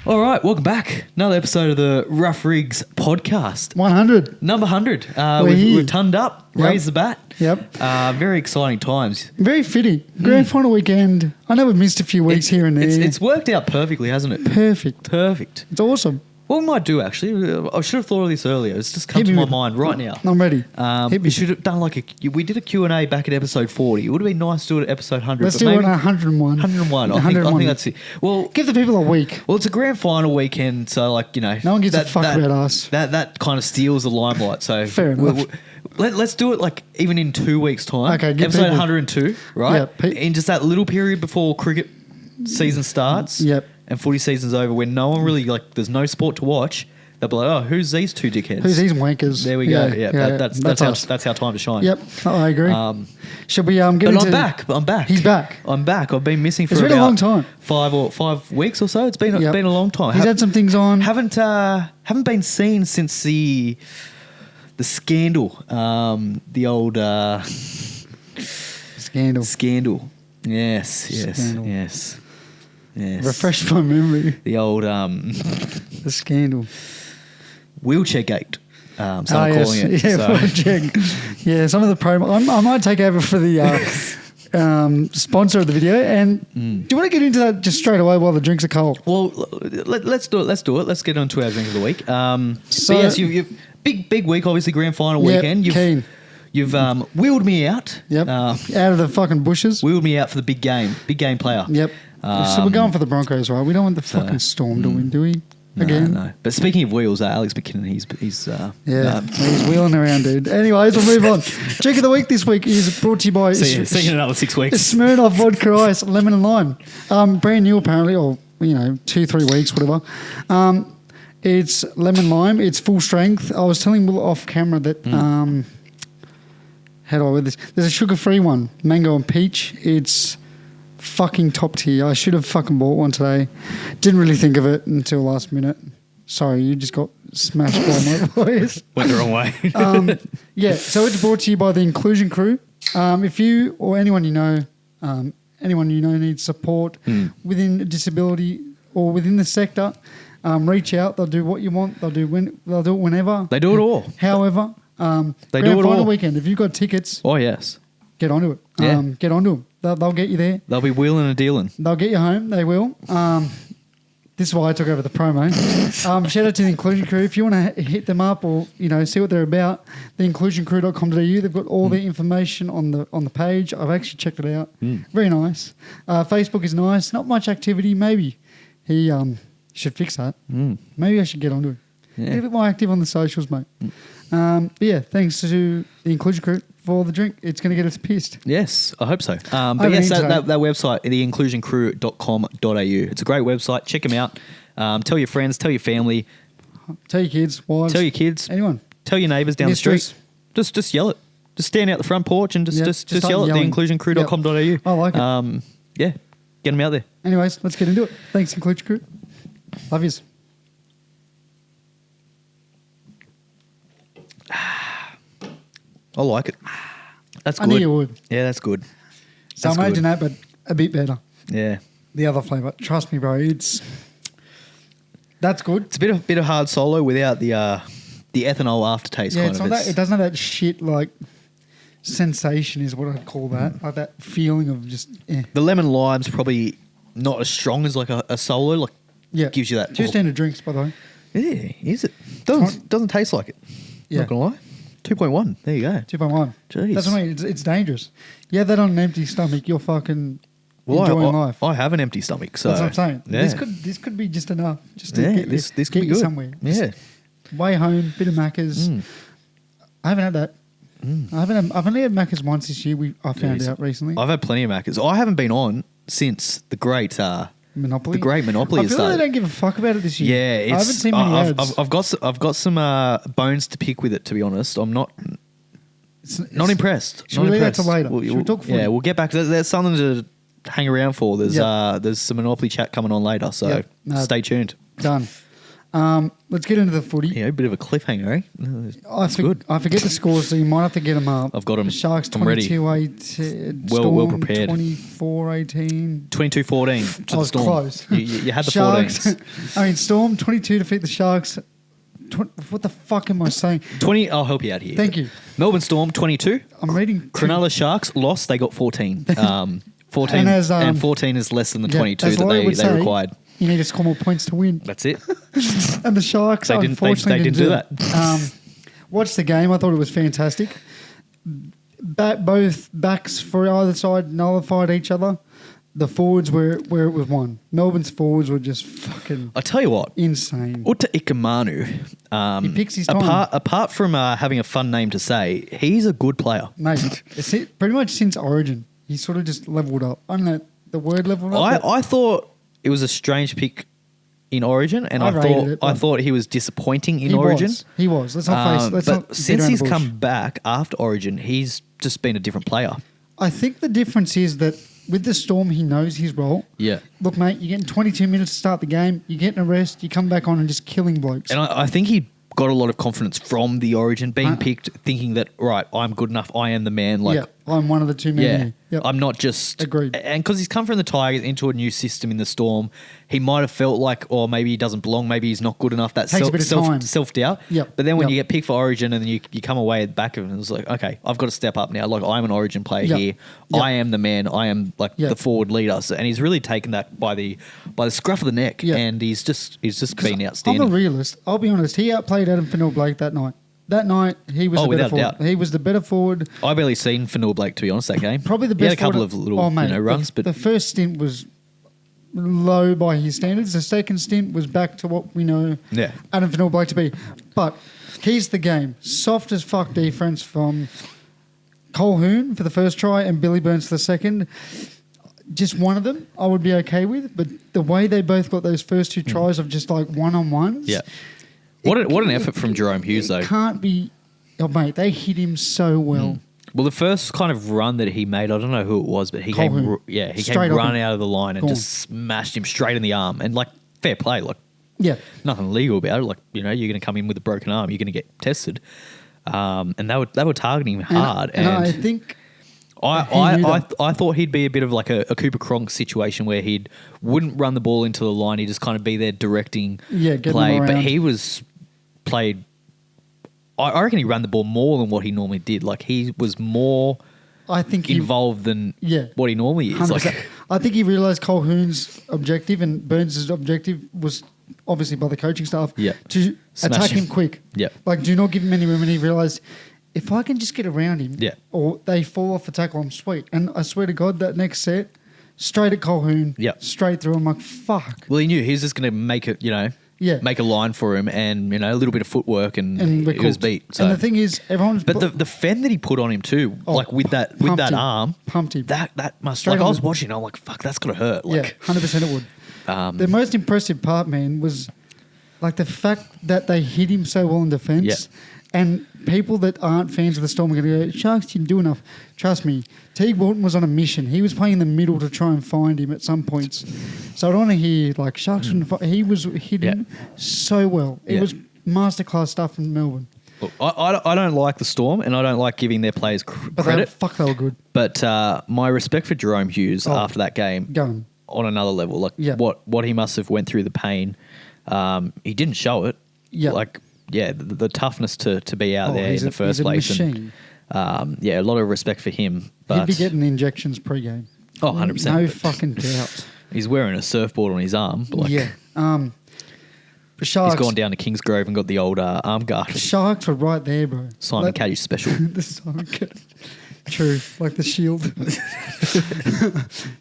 All right, welcome back. Another episode of the Rough Rigs podcast. 100. Number 100. We're We've turned up, raised the bat. Yep. Very exciting times. Very fitting. Grand final weekend. I know we've missed a few weeks here and there. It's worked out perfectly, hasn't it? Perfect. It's awesome. What we might do, actually, I should have thought of this earlier. It's just come to my mind right now. I'm ready. We should have done we did a Q&A back at episode 40. It would have been nice to do it at episode 100. Let's do it at 101. 101. I think that's it. Well, give the people a week. Well, it's a grand final weekend, so no one gives a fuck about us. That kind of steals the limelight. So fair enough. Let's do it even in 2 weeks' time. Okay, episode 102, right? Yeah, in just that little period before cricket season starts. Yep. And footy season's over, when no one really there's no sport to watch. They'll be like, oh, who's these two dickheads? Who's these wankers? There we go. Yeah, that's our time to shine. Yep, I agree. Should we get but into... I'm back. He's back. I'm back. I've been missing for it's been a long time. 5 weeks or so. It's been a long time. He's had some things on. Haven't been seen since the scandal. The old Scandal. Yes. Refresh my memory. The old the scandal. Wheelchair gate. I'm calling it. Yeah, wheelchair. Yeah, some of the promo. I might take over for the sponsor of the video. And do you want to get into that just straight away while the drinks are cold? Well, let's do it. Let's get on to our drink of the week. So yes, you've big week, obviously grand final weekend. You've wheeled me out. Yep. Out of the fucking bushes. Wheeled me out for the big game player. Yep. So we're going for the Broncos, right? We don't want the fucking Storm to win, do we? Again? No. But speaking of wheels, Alex McKinnon, he's he's wheeling around, dude. Anyways, we'll move on. Drink of the week this week is brought to you by... See you in another 6 weeks. Smirnoff Vodka Ice, lemon and lime. Brand new apparently, or 2-3 weeks, whatever. It's lemon lime. It's full strength. I was telling Will off camera that... how do I wear this? There's a sugar-free one, mango and peach. It's fucking top tier. I should have fucking bought one today. Didn't really think of it until last minute. Sorry, you just got smashed by my voice. Went the wrong way. So it's brought to you by the Inclusion Crew. If you or anyone you know needs support within a disability or within the sector, reach out. They'll do what you want. They'll do it whenever. They do it all. However, they grand do it final all. Weekend. If you've got tickets, oh yes, get onto it. Yeah. Get onto them. They'll get you there. They'll be wheeling and dealing. They'll get you home. They will. This is why I took over the promo. Shout out to the Inclusion Crew. If you want to hit them up or see what they're about, theinclusioncrew.com.au. They've got all the information on the page. I've actually checked it out. Very nice. Facebook is nice. Not much activity. Maybe he should fix that. Maybe I should get onto it. Yeah. Be a bit more active on the socials, mate. But yeah, thanks to the Inclusion Crew for the drink. It's going to get us pissed. Yes, I hope so. But yes, that website, theinclusioncrew.com.au. It's a great website. Check them out. Tell your friends, tell your family. Tell your kids, wives. Tell your kids. Anyone. Tell your neighbours down the street. Just yell it. Just stand out the front porch and just yell at theinclusioncrew.com.au. Yep. I like it. Yeah, get them out there. Anyways, let's get into it. Thanks, Inclusion Crew. Love yous. I like it. That's good. I knew you would. Yeah, that's good. So imagine that, but a bit better. Yeah. The other flavour. Trust me, bro. That's good. It's a bit of hard solo without the ethanol aftertaste. Yeah, kind of. It doesn't have that shit sensation is what I'd call that. Like that feeling of just. The lemon lime's probably not as strong as like a solo. Gives you that. 2 standard drinks, by the way. Yeah, is it? Doesn't taste like it. Yeah. Not gonna lie. 2.1. There you go. 2.1. Jeez. That's what I mean. It's dangerous. Yeah, that on an empty stomach, you're fucking enjoying life. I have an empty stomach, so that's what I'm saying. Yeah. This could be just enough. Just to this could get be you good. somewhere. Yeah. Way home, bit of Macca's. I haven't had that. I've only had Macca's once this year. I found out recently. I've had plenty of Macca's. I haven't been on since the great Monopoly. The great Monopoly. I feel like they don't give a fuck about it this year. Yeah, I haven't seen many ads. I've got some bones to pick with it. To be honest, I'm not impressed. Should we leave that to later? Should we talk? Yeah, we'll get back. There's something to hang around for. There's some Monopoly chat coming on later, so stay tuned. Done. Let's get into the footy. Yeah, a bit of a cliffhanger, eh? I forget the scores, so you might have to get them up. I've got them. Sharks I'm ready. 22-18. Well prepared. 24-18. 22-14 to I the was Storm. close. You had the Sharks. 14s. Storm 22 defeat the Sharks. What the fuck am I saying? 20. I'll help you out here. Thank you. Melbourne Storm 22. I'm reading. Cronulla Sharks lost. They got 14. 14 and 14 is less than the 22 that they required. You need to score more points to win. That's it. And the Sharks, unfortunately, didn't do that. Watched the game. I thought it was fantastic. Both backs for either side nullified each other. The forwards were where it was won. Melbourne's forwards were just fucking I tell you what. Insane. Uta Ikamanu. He picks his time. Apart from having a fun name to say, he's a good player. Mate, pretty much since Origin, he sort of just leveled up. I don't know the word leveled up. I thought it was a strange pick in Origin, and I thought he was disappointing in Origin. He was. Let's not face. But since he's come back after Origin, he's just been a different player. I think the difference is that with the Storm, he knows his role. Yeah. Look, mate, you're getting 22 minutes to start the game. You're getting a rest. You come back on and just killing blokes. And I think he got a lot of confidence from the Origin, being picked, thinking that, right, I'm good enough. I am the man. Like, yeah, I'm one of the two men here. Yep. I'm not just... Agreed. And because he's come from the Tigers into a new system in the Storm, he might have felt like, oh, maybe he doesn't belong, maybe he's not good enough. That self-doubt. Yep. But then when you get picked for Origin and then you come away at the back of it and it's like, okay, I've got to step up now. Like, I'm an Origin player here. Yep. I am the man. I am like the forward leader. So, and he's really taken that by the scruff of the neck, and he's just been outstanding. I'm a realist. I'll be honest. He outplayed Adam Fanua-Blake that night. That night, he was the better forward. Doubt. He was the better forward. I barely seen Fanua-Blake, to be honest, that game. Probably the best. He had a couple of little runs, but the first stint was low by his standards. The second stint was back to what we know Adam Fanua-Blake to be. But here's the game. Soft as fuck defense from Colquhoun for the first try and Billy Burns for the second. Just one of them I would be okay with, but the way they both got those first two tries of just like one-on-ones... Yeah. What an effort from Jerome Hughes, though. Can't be... Oh, mate, they hit him so well. Well, the first kind of run that he made, I don't know who it was, but he came running out of the line and just smashed him straight in the arm. And, like, fair play. Like, nothing legal about it. Like, you know, you're going to come in with a broken arm. You're going to get tested. And they were targeting him hard. And I think... I thought he'd be a bit of like a Cooper Cronk situation where he wouldn't run the ball into the line. He'd just kind of be there directing play. But he was played... I reckon he ran the ball more than what he normally did. Like, he was more involved than what he normally is. Like, I think he realised Colquhoun's objective and Burns' objective was obviously by the coaching staff to attack him quick. Yeah. Like, do not give him any room. And he realised... If I can just get around him, or they fall off the tackle, I'm sweet. And I swear to God, that next set, straight at Colquhoun, straight through. I'm like, fuck. Well, he knew he was just going to make it, make a line for him, and a little bit of footwork, and he was beat. So. And the thing is, everyone's. But the fend that he put on him too, like with that arm, pumped him. That must. Like, I was watching, I'm like, fuck, that's gotta hurt. Like, 100% it would. The most impressive part, man, was like the fact that they hit him so well in defence. Yeah. And people that aren't fans of the Storm are going to go, Sharks didn't do enough. Trust me, Teague Walton was on a mission. He was playing in the middle to try and find him at some points. So I don't want to hear, like, Sharks didn't find... He was hitting so well. It was masterclass stuff from Melbourne. Look, I don't like the Storm, and I don't like giving their players credit. They were good. But my respect for Jerome Hughes after that game, on another level, like what he must have went through the pain, he didn't show it. Yeah. Like... Yeah, the toughness to be out there in the first place. Machine. And, a lot of respect for him. But he'd be getting injections pre-game. Oh, 100%. No fucking doubt. He's wearing a surfboard on his arm. But Sharks, he's gone down to Kingsgrove and got the old arm guard. The Sharks were right there, bro. Simon Kaddish special. The Simon Kaddish. True, like the shield.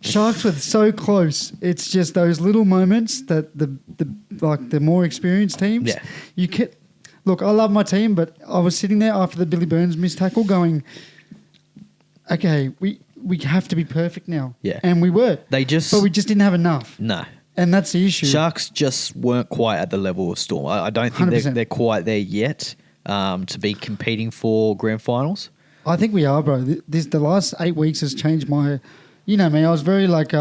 Sharks were so close. It's just those little moments that the more experienced teams. Yeah. You can look. I love my team, but I was sitting there after the Billy Burns missed tackle, going, "Okay, we have to be perfect now." Yeah, and we were. But we just didn't have enough. No. And that's the issue. Sharks just weren't quite at the level of Storm. I don't think they're quite there yet to be competing for grand finals. I think we are, bro. The last 8 weeks has changed my... You know me, I was very like...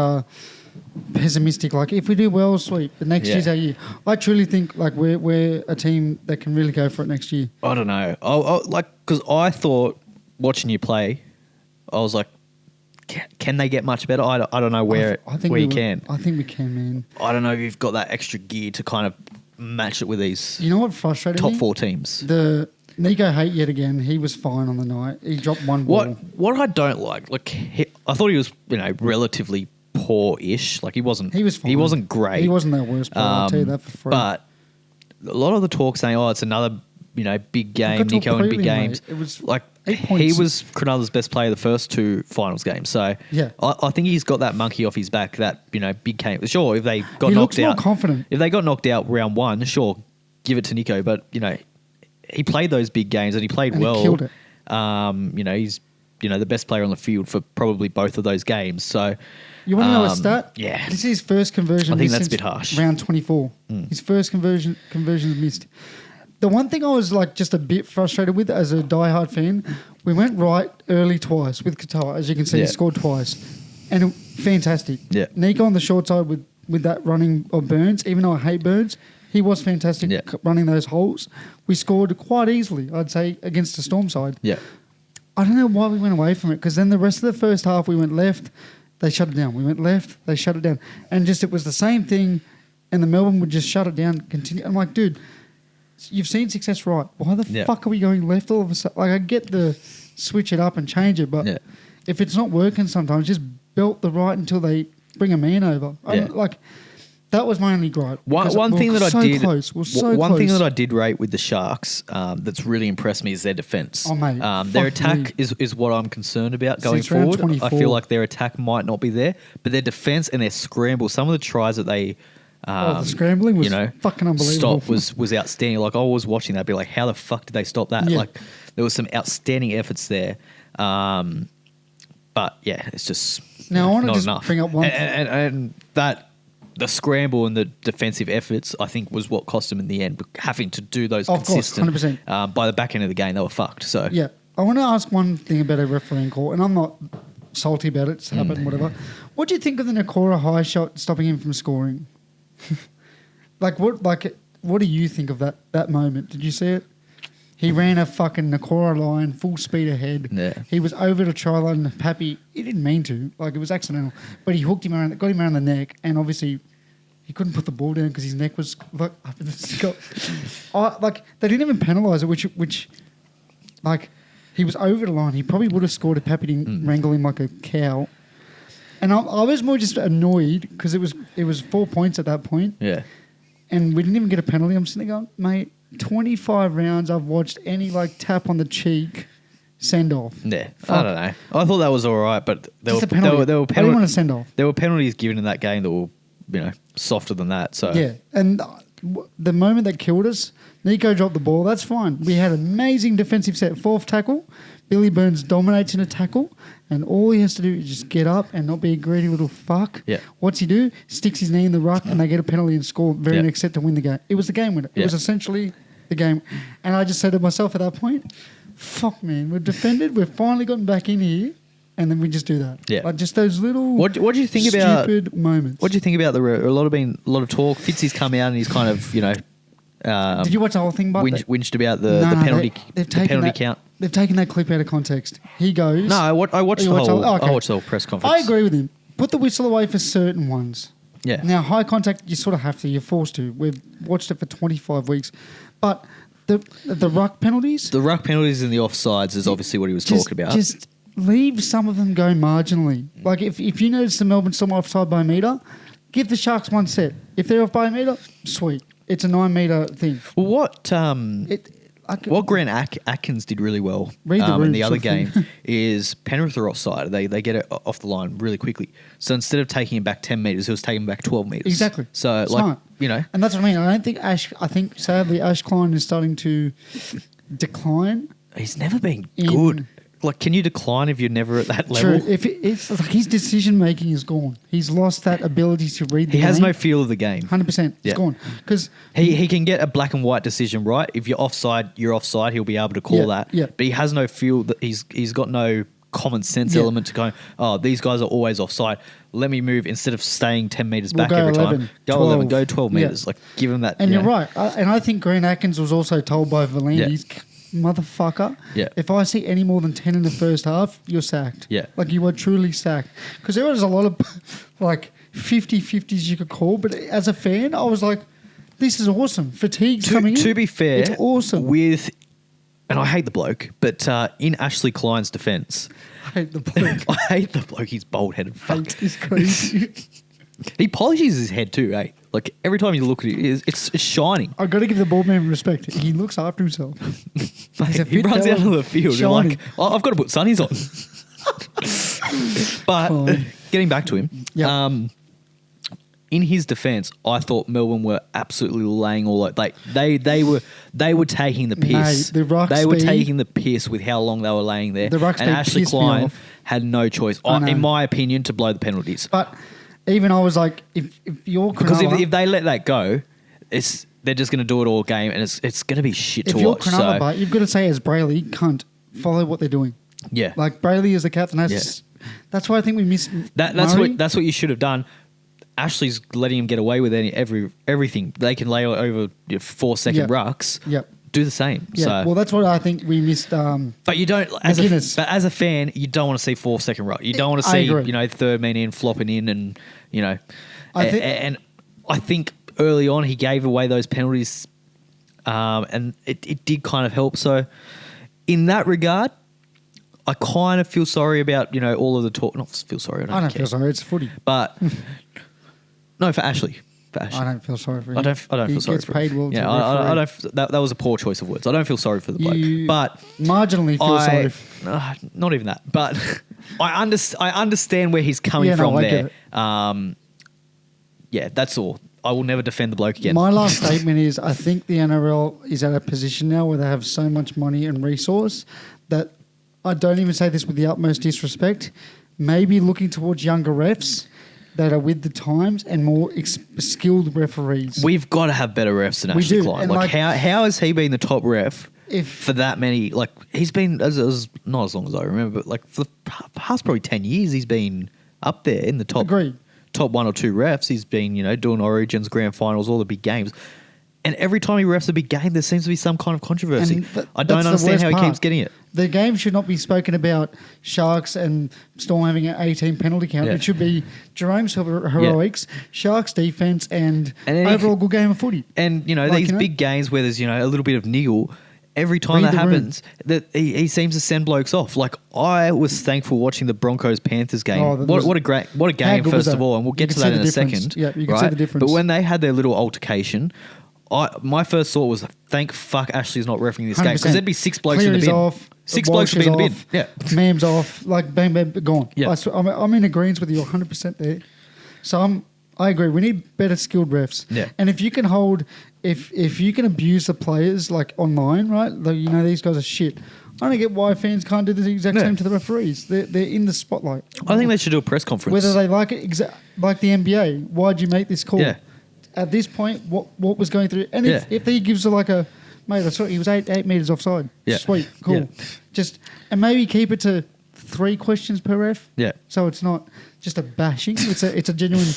pessimistic. Like, if we do well, sweet. The next year's our year. I truly think like we're a team that can really go for it next year. I don't know. Because I thought watching you play, I was like, can they get much better? I don't know where you can. I think we can, man. I don't know if you've got that extra gear to kind of match it with these. You know what frustrated top me? 4 teams. The Nico Haight yet again. He was fine on the night. He dropped one ball. What I don't like I thought he was relatively poor-ish. Like he wasn't. He was fine. He wasn't great. He wasn't their worst player. I'll tell you that for free. But a lot of the talk saying, "Oh, it's another big game, Nico in big games." Mate. It was like 8 points. he was Cronulla's best player the first 2 finals games. So yeah, I think he's got that monkey off his back. That big game. Sure, if they got he knocked out, more confident. If they got knocked out round 1, sure, give it to Nico. But he played those big games and he played well. He killed it. He's the best player on the field for probably both of those games. So you want to know a stat? Yeah, this is his first conversion. I think that's a bit harsh. Round 24, his first conversions missed. The one thing I was like just a bit frustrated with as a diehard fan, we went right early twice with Qatar. As you can see, he scored twice, and fantastic. Yeah, Nico on the short side with that running of Burns. Even though I hate Burns, he was fantastic running those holes. We scored quite easily, I'd say, against the Storm side. Yeah. I don't know why we went away from it, because then the rest of the first half we went left, they shut it down. We went left, they shut it down. And it was the same thing, and the Melbourne would just shut it down, continue. I'm like, dude, you've seen success right. Why the fuck are we going left all of a sudden? Like, I get the switch it up and change it, but if it's not working sometimes, just belt the right until they bring a man over. That was my only gripe. One thing that I did rate with the Sharks that's really impressed me is their defence. Oh, mate. Their attack is what I'm concerned about going forward. I feel like their attack might not be there, but their defence and their scramble, some of the tries that they the scrambling was fucking unbelievable. Stop was outstanding. Like I was watching that, be like, how the fuck did they stop that? Yeah. Like there was some outstanding efforts there. But yeah, it's just now I want to just enough. Bring up one and that. The scramble and the defensive efforts, I think, was what cost them in the end. Having to do those consistent, 100%. By the back end of the game, they were fucked. So yeah, I want to ask one thing about a refereeing call, and I'm not salty about it. It's happened, whatever. What do you think of the Nakora high shot stopping him from scoring? What do you think of that moment? Did you see it? He ran a fucking Nakora line, full speed ahead. Yeah. He was over the try line. Pappy, he didn't mean to. Like, it was accidental. But he hooked him around, got him around the neck, and obviously he couldn't put the ball down because his neck was like up in the sky. They didn't even penalise it, which he was over the line. He probably would have scored if Pappy didn't wrangle him like a cow. And I was more just annoyed because it was 4 points at that point. Yeah. And we didn't even get a penalty. I'm sitting there going, mate, 25 rounds I've watched any tap on the cheek send off. Yeah, I don't know. I thought that was all right, but there were penalties. I didn't want to send off. There were penalties given in that game that were softer than that. So yeah, and the moment that killed us, Nico dropped the ball. That's fine. We had an amazing defensive set. 4th tackle, Billy Burns dominates in a tackle, and all he has to do is just get up and not be a greedy little fuck. Yeah. What's he do? Sticks his knee in the ruck, and they get a penalty and score very next set to win the game. It was the game winner. It was essentially the game. And I just said to myself at that point, fuck, man, we're defended. We've finally gotten back in here. And then we just do that. Yeah. Just those little what do you think about stupid moments. What do you think about a lot of talk? Fitzy's come out and he's kind of, did you watch the whole thing? Whinged about the penalty count. They've taken that clip out of context. He goes... No, I watched the whole press conference. I agree with him. Put the whistle away for certain ones. Yeah. Now, high contact, you sort of have to. You're forced to. We've watched it for 25 weeks. But the ruck penalties... The ruck penalties and the offsides is obviously what he was talking about. Just leave some of them go marginally. Like, if you notice the Melbourne Storm offside by a metre, give the Sharks one set. If they're off by a metre, sweet. It's a 9 metre thing. Well, what Grant Atkins did really well in the other game is Penrith are offside. They get it off the line really quickly. So instead of taking him back 10 metres, he was taking him back 12 metres. Exactly. So, smart. And that's what I mean. I think sadly Ash Klein is starting to decline. He's never been good. Like, can you decline if you're never at that level? True. It's like his decision making is gone. He's lost that ability to read the game. He has no feel of the game. 100%. It's gone. Because he can get a black and white decision right. If you're offside, you're offside. He'll be able to call that. Yeah. But he has no feel that he's got no common sense element to go, oh, these guys are always offside. Let me move instead of staying 10 metres back every 11, time. Go 12. 11, go 12 metres. Like, give them that. And you're right. And I think Green Atkins was also told by Valandis, motherfucker, if I see any more than 10 in the first half, you're sacked. Yeah. Like, you were truly sacked. Because there was a lot of, like, 50-50s you could call. But as a fan, I was like, this is awesome. Fatigue's coming in. To be fair, it's awesome. And I hate the bloke, but in Ashley Klein's defence, I hate the bloke. I hate the bloke. He's bald-headed. Fuck. It's crazy. He polishes his head too, eh? Like, every time you look at it, it's shining. I've got to give the ball man respect. He looks after himself. Mate, he runs out of the field. You're like, oh, I've got to put sunnies on. But getting back to him, in his defence, I thought Melbourne were absolutely laying all out. Like, they were taking the piss. Mate, they were taking the piss with how long they were laying there. The ruck and Ashley Klein had no choice, in my opinion, to blow the penalties. But even I was like, if you're Cronulla, because if they let that go, they're just going to do it all game, and it's going to be shit to watch. If you're Cronulla, but you've got to say as Brayley, cunt, follow what they're doing. Yeah, like Brayley is the captain. That's why I think we miss. That's what you should have done. Ashley's letting him get away with everything. They can lay over 4-second rucks. Yep. Do the same. Yeah. So. Well, that's what I think we missed. But you don't, as a fan, you don't want to see 4-second ruck. You don't want to see, third man in, flopping in, and I think early on he gave away those penalties, and it did kind of help. So in that regard, I kind of feel sorry about all of the talk. Not feel sorry. I don't feel sorry. It's footy. But no, for Ashley. I don't feel sorry for him. I don't feel sorry for him. He gets paid well. Yeah, I don't. That was a poor choice of words. I don't feel sorry for the bloke, but marginally feel sorry. Not even that, but I understand where he's coming from there. That's all. I will never defend the bloke again. My last statement is: I think the NRL is at a position now where they have so much money and resource that I don't even say this with the utmost disrespect. Maybe looking towards younger refs that are with the times and more skilled referees. We've got to have better refs than Ashley Klein. Like how has he been the top ref for that many? Like, he's been as not as long as I remember, but like for the past probably 10 years, he's been up there in the top 1 or 2 refs. He's been doing Origins, Grand Finals, all the big games. And every time he refs a big game, there seems to be some kind of controversy. I don't understand how he keeps getting it. The game should not be spoken about Sharks and Storm having an 18 penalty count. Yeah. It should be Jerome's heroics, Sharks defence, and overall good game of footy. And, these big games where there's, a little bit of niggle, every time that happens, that he seems to send blokes off. Like, I was thankful watching the Broncos-Panthers game. What a game, first of all, and we'll get to that in a second. Yeah, you can see the difference. But when they had their little altercation, my first thought was, thank fuck Ashley's not refereeing this game, because there'd be 6 blokes in the bin. Off, 6 blokes would be in the bin. Yeah. Mam's off. Like, bang, bang, gone. Yeah. I'm in agreement with you 100% there. So I agree. We need better skilled refs. Yeah. And if you can if you can abuse the players, like, online, right? Like, these guys are shit. I don't get why fans can't do the exact same to the referees. They're in the spotlight. I think they should do a press conference. Whether they like it, like the NBA. Why'd you make this call? Yeah. At this point, what was going through? And if he gives her like a, mate, I saw he was 8 metres offside. Yeah. Sweet, cool. Yeah. And maybe keep it to 3 questions per ref. Yeah. So it's not just a bashing. It's a genuine.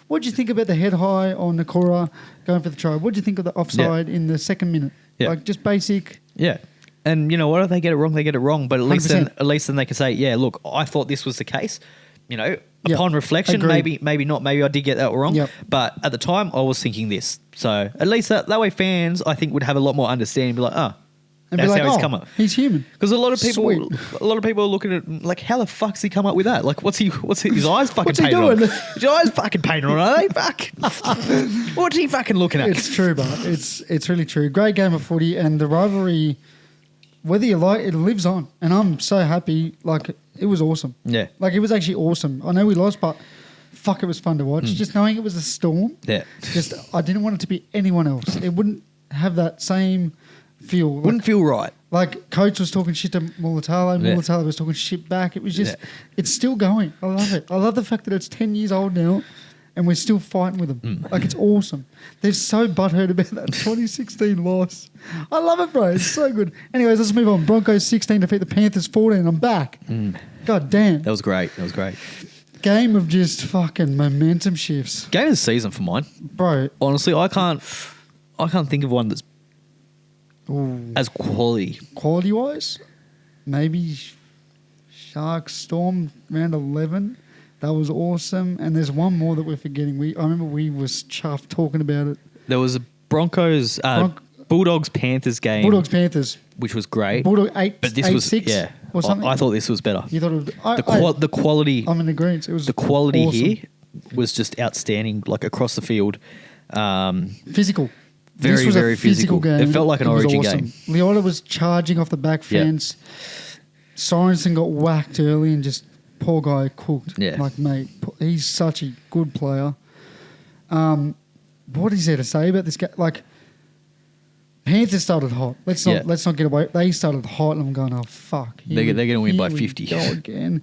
What do you think about the head high on Nakora going for the try? What do you think of the offside in the 2nd minute? Yeah. Like, just basic. Yeah. And you know what? If they get it wrong, they get it wrong. But at least then they can say, yeah, look, I thought this was the case. Upon reflection, maybe not. Maybe I did get that wrong. Yep. But at the time, I was thinking this. So at least that way, fans, I think, would have a lot more understanding. Be like, and that's how he's come up. He's human. Because a lot of people are looking at it like, how the fuck's he come up with that? Like, what's his eyes fucking what's he painted doing? on? His eyes fucking painted on, are they? Fuck. What's he fucking looking at? It's true, but it's really true. Great game of footy, and the rivalry, whether you like it, lives on. And I'm so happy. Like, it was awesome. Yeah. Like, it was actually awesome. I know we lost, but fuck, it was fun to watch. Just knowing it was a Storm. Yeah. I didn't want it to be anyone else. It wouldn't have that same feel. Wouldn't feel right. Like, coach was talking shit to Mulatalo. Mulatalo was talking shit back. It was just, it's still going. I love it. I love the fact that it's 10 years old now and we're still fighting with them. Like, it's awesome. They're so butthurt about that 2016 loss. I love it, bro. It's so good. Anyways, let's move on. Broncos 16 defeat the Panthers 14. I'm back. God damn. That was great. Game of just fucking momentum shifts. Game of the season for mine. Bro. Honestly, I can't think of one that's as quality. Quality-wise, maybe Sharks Storm round 11. That was awesome. And there's one more that we're forgetting. I remember we was chuffed talking about it. There was a Broncos, Bulldogs Panthers game. Bulldogs Panthers, which was great. Bulldog 8, but this 8 was 6 or something. I thought this was better. You thought it was, the quality. I'm in agreement. It was the quality awesome. here was just outstanding. Like across the field, physical. Very this was very a physical game. It felt like an Origin game. Leota was charging off the back fence. Sorensen got whacked early and just poor guy cooked. Yeah. Like, mate, he's such a good player. What is there to say about this game? Like, Panthers started hot. Let's not get away. They started hot, and I'm going, oh fuck. They're going to win by 50. Go again.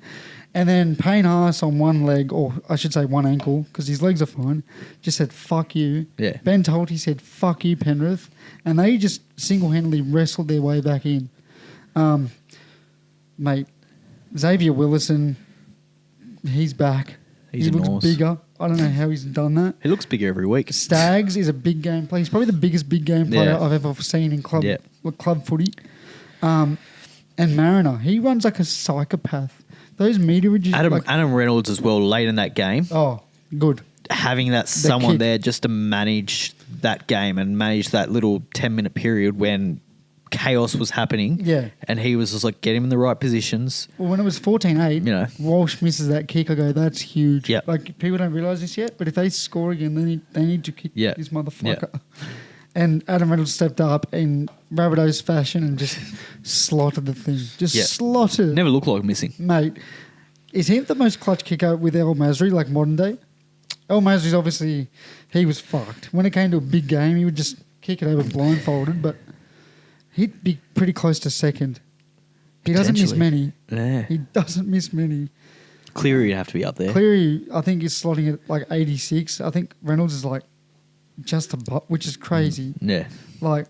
And then Payne Haas on one leg, or I should say one ankle, because his legs are fine, just said fuck you. Yeah. Ben Tolte said fuck you, Penrith, and they just single-handedly wrestled their way back in. Mate, Xavier Willison, he's back. He looks enormous. Bigger. I don't know how he's done that. He looks bigger every week. Staggs is a big game player. He's probably the biggest big game player I've ever seen in club footy. And Mariner, he runs like a psychopath. Those meterages... Adam Reynolds as well late in that game. Oh, good. Having that someone there just to manage that game and manage that little 10-minute period when chaos was happening. Yeah. And he was just like, get him in the right positions. Well, when it was 14-8, Walsh misses that kick. I go, that's huge. Yep. Like, people don't realise this yet, but if they score again, they need to kick this motherfucker. Yep. And Adam Reynolds stepped up in Rabbitoh's fashion and just slotted the thing. Slotted it. Never looked like missing. Mate, is he the most clutch kicker with El Masri, like modern day? El Masri's obviously, he was fucked. When it came to a big game, he would just kick it over blindfolded, but he'd be pretty close to second. He doesn't miss many. Yeah. He doesn't miss many. Cleary would have to be up there. Cleary, I think, is slotting at like 86. I think Reynolds is like just above, which is crazy. Yeah. Like,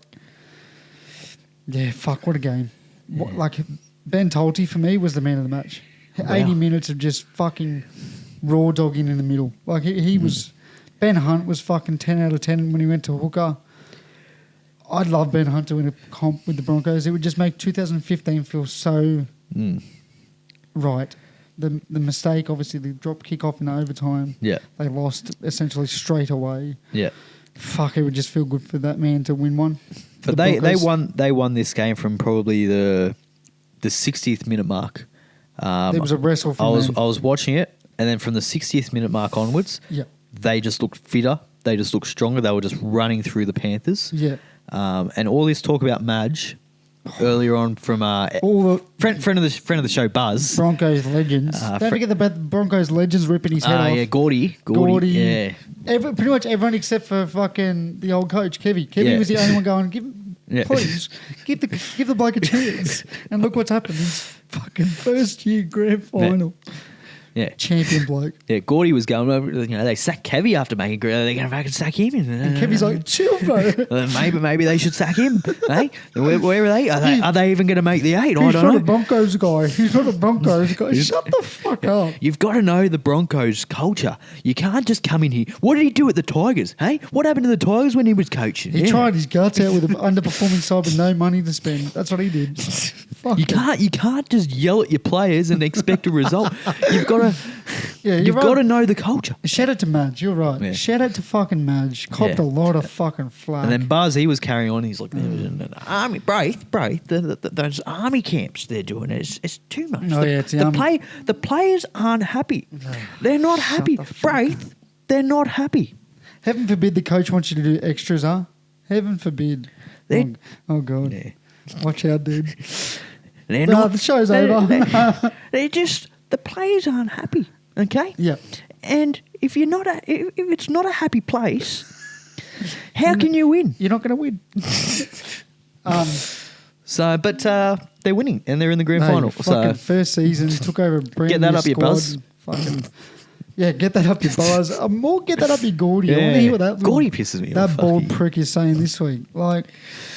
yeah, fuck, what a game. Yeah. Like, Ben Tolte, for me, was the man of the match. Wow. 80 minutes of just fucking raw dogging in the middle. Like, he was... Ben Hunt was fucking 10 out of 10 when he went to hooker. I'd love Ben Hunt to win a comp with the Broncos. It would just make 2015 feel so right. The mistake, obviously, the drop kick off in overtime. Yeah. They lost essentially straight away. Yeah. Fuck, it would just feel good for that man to win one. But they won this game from probably the 60th minute mark. There was a wrestle from I was watching it, and then from the 60th minute mark onwards, they just looked fitter. They just looked stronger. They were just running through the Panthers. Yeah. And all this talk about Madge earlier on from friend of the show, Buzz. Broncos legends. Don't forget about the Broncos legends ripping his head off. Yeah, Gordy. Yeah. Pretty much everyone except for fucking the old coach, Kevy. Kevy was the only one going, please, give the bloke a chance. And look what's happened. He's fucking first year grand final. Yeah. Champion bloke. Yeah, Gordy was going over, they sacked Kevy after making great. They're going to fucking sack him. And Kevy's like, chill, bro. Maybe they should sack him. Hey? Where are they? Are they even going to make the 8? I don't know. He's not a Broncos guy. Shut the fuck up. You've got to know the Broncos culture. You can't just come in here. What did he do at the Tigers? Hey? What happened to the Tigers when he was coaching? He tried his guts out with an underperforming side with no money to spend. That's what he did. You can't just yell at your players and expect a result. You've got to know the culture. Shout out to Madge, you're right. Yeah. Shout out to fucking Madge. Copped a lot of fucking flack. And then Buzz, he was carrying on. He's like, there was an army, Braith, those army camps they're doing, it's too much. The players aren't happy. They're not happy. Braith, they're not happy. Heaven forbid the coach wants you to do extras, huh? Heaven forbid. Oh God. Yeah. Watch out, dude. The show's over. They're just... The players aren't happy, okay? Yeah. And if it's not a happy place, how can you win? You're not going to win. But they're winning and they're in the grand final. So first season took over a brand get that up your buzz. Get that up your buzz. More get that up your Gordy. Yeah. I want to hear what that Gordy pisses me off. That bald prick is saying this week. Like,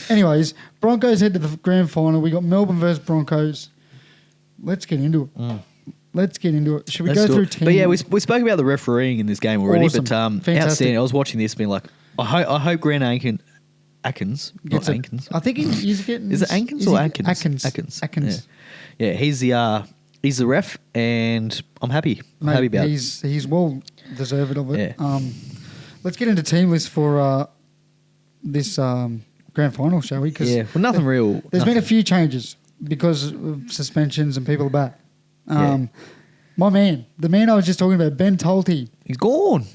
anyways, Broncos head to the grand final. We got Melbourne versus Broncos. Let's get into it. let's get into it. Should we go through teams? But yeah, we spoke about the refereeing in this game already. Awesome. But outstanding. I was watching this being like, I hope Grant Atkins, not Atkins. I think he's getting... Is it Atkins or Atkins? Atkins. Yeah, he's the ref, and I'm happy. I'm happy about it. He's well deserved of it. Yeah. Let's get into team list for this grand final, shall we? Yeah, well, nothing real. There's been a few changes because of suspensions and people are back. My man, the man I was just talking about, Ben Tolte. He's gone.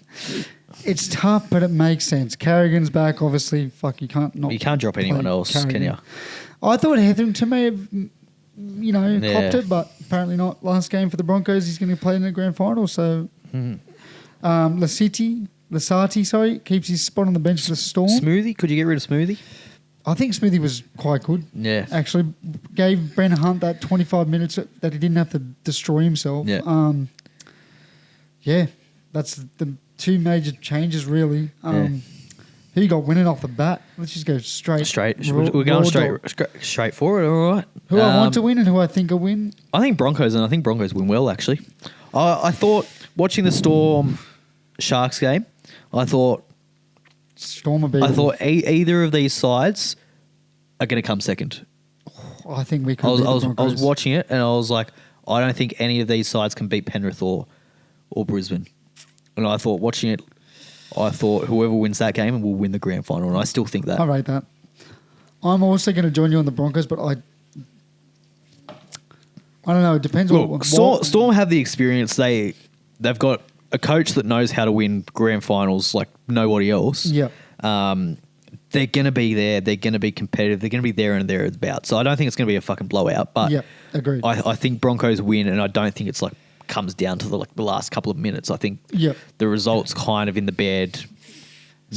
It's tough, but it makes sense. Carrigan's back, obviously. Fuck, you can't drop anyone else, Carrigan. can you? I thought Hetherington may have, copped it, but apparently not. Last game for the Broncos, he's going to play in the grand final. So, Lasati, keeps his spot on the bench for the Storm. Smoothie? Could you get rid of Smoothie? I think Smoothie was quite good. Yeah. Actually, gave Brennan Hunt that 25 minutes that he didn't have to destroy himself. Yeah. That's the two major changes, really. Who got winning off the bat? Let's just go straight. We're going straight for it, all right. Who I want to win and who I think will win? I think Broncos, and I think Broncos win well, actually. I thought, watching the Storm Sharks game, I thought Storm will be... either of these sides are going to come second. I think we could. I was watching it, and I was like, I don't think any of these sides can beat Penrith or Brisbane. And I thought, watching it, whoever wins that game will win the grand final, and I still think that. I rate that. I'm also going to join you on the Broncos, but I don't know. It depends on what... Storm have the experience. They've got a coach that knows how to win grand finals like nobody else. Yeah. They're going to be there. They're going to be competitive. They're going to be there and thereabouts. So I don't think it's going to be a fucking blowout. But yeah, agreed. I think Broncos win, and I don't think it's like comes down to the last couple of minutes. I think the result's kind of in the bed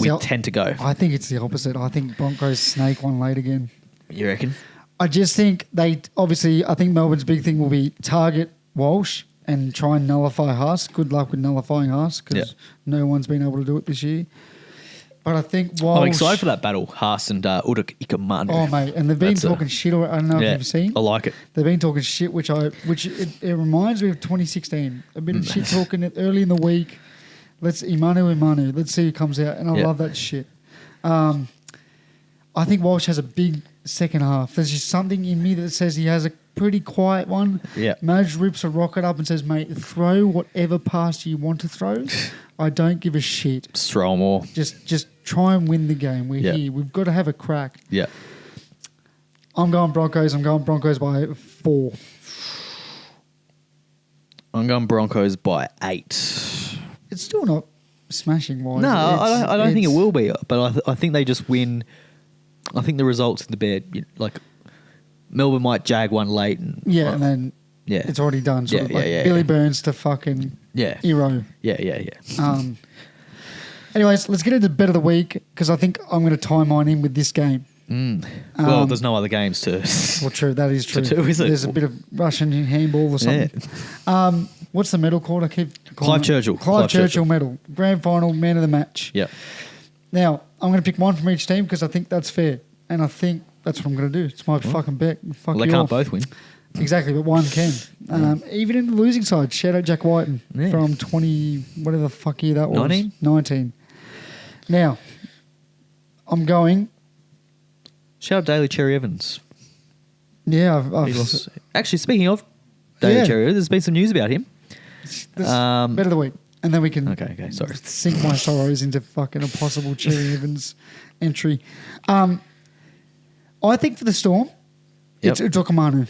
with 10 to go. I think it's the opposite. I think Broncos snake one late again. You reckon? I just think I think Melbourne's big thing will be target Walsh and try and nullify Haas. Good luck with nullifying Haas because no one's been able to do it this year. But I think Walsh... I'm excited for that battle, Haas and Udak Ikamanu. Oh, mate. And they've been talking shit. I don't know if you've seen. I like it. They've been talking shit, which it reminds me of 2016. A bit of shit talking early in the week. Imanu. Let's see who comes out. And I love that shit. I think Walsh has a big second half. There's just something in me that says he has a pretty quiet one. Yeah. Madge rips a rocket up and says, mate, throw whatever pass you want to throw. I don't give a shit. Just throw them all. Just try and win the game. We're here. We've got to have a crack. Yeah. I'm going Broncos. I'm going Broncos by 4. I'm going Broncos by 8. It's still not smashing wise. No, I don't think it will be. But I think they just win. I think the results in the bed, like Melbourne might jag one late. And then it's already done. Sort of like Billy Burns to fucking Hero. Yeah. Anyways, let's get into bet of the week because I think I'm going to tie mine in with this game. Well, there's no other games to... Well, true. That is true. To do, is it? There's a bit of Russian handball or something. Yeah. What's the medal called? I keep Clive Churchill. Clive Churchill medal. Grand final, man of the match. Yeah. Now, I'm going to pick one from each team because I think that's fair. And I think that's what I'm going to do. It's my fucking bet. Fuck they can't both win. Exactly, but one can. Even in the losing side, shout out Jack Whiten from 20, whatever the fuck year that was. 19. Now, I'm going... Shout out Daly Cherry Evans. Yeah, Actually, speaking of Daly Cherry, there's been some news about him. Bet of the week. And then we can okay, sorry. Sink my sorrows into fucking a possible Cherry Evans entry. I think for the Storm, it's Udokamanu.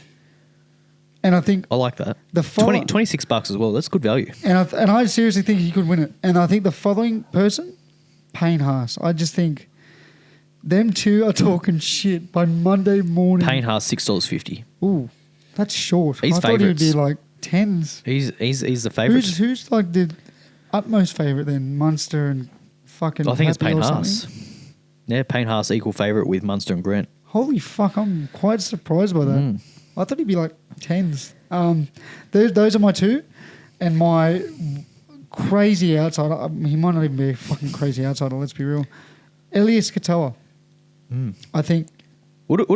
And I think... I like that. $26 as well. That's good value. And I seriously think he could win it. And I think the following person, Payne Haas. I just think them two are talking shit by Monday morning. Payne Haas, $6.50. Ooh, that's short. He's thought he would be like 10s. He's the favourite. Who's like the utmost favourite then? Munster and fucking... I think it's Payne Haas. Haas. Yeah, Payne Haas equal favourite with Munster and Grant. Holy fuck, I'm quite surprised by that. I thought he'd be like 10s. Those are my two. And my crazy outsider, he might not even be a fucking crazy outsider, let's be real. Elias Katoa. I think... Uda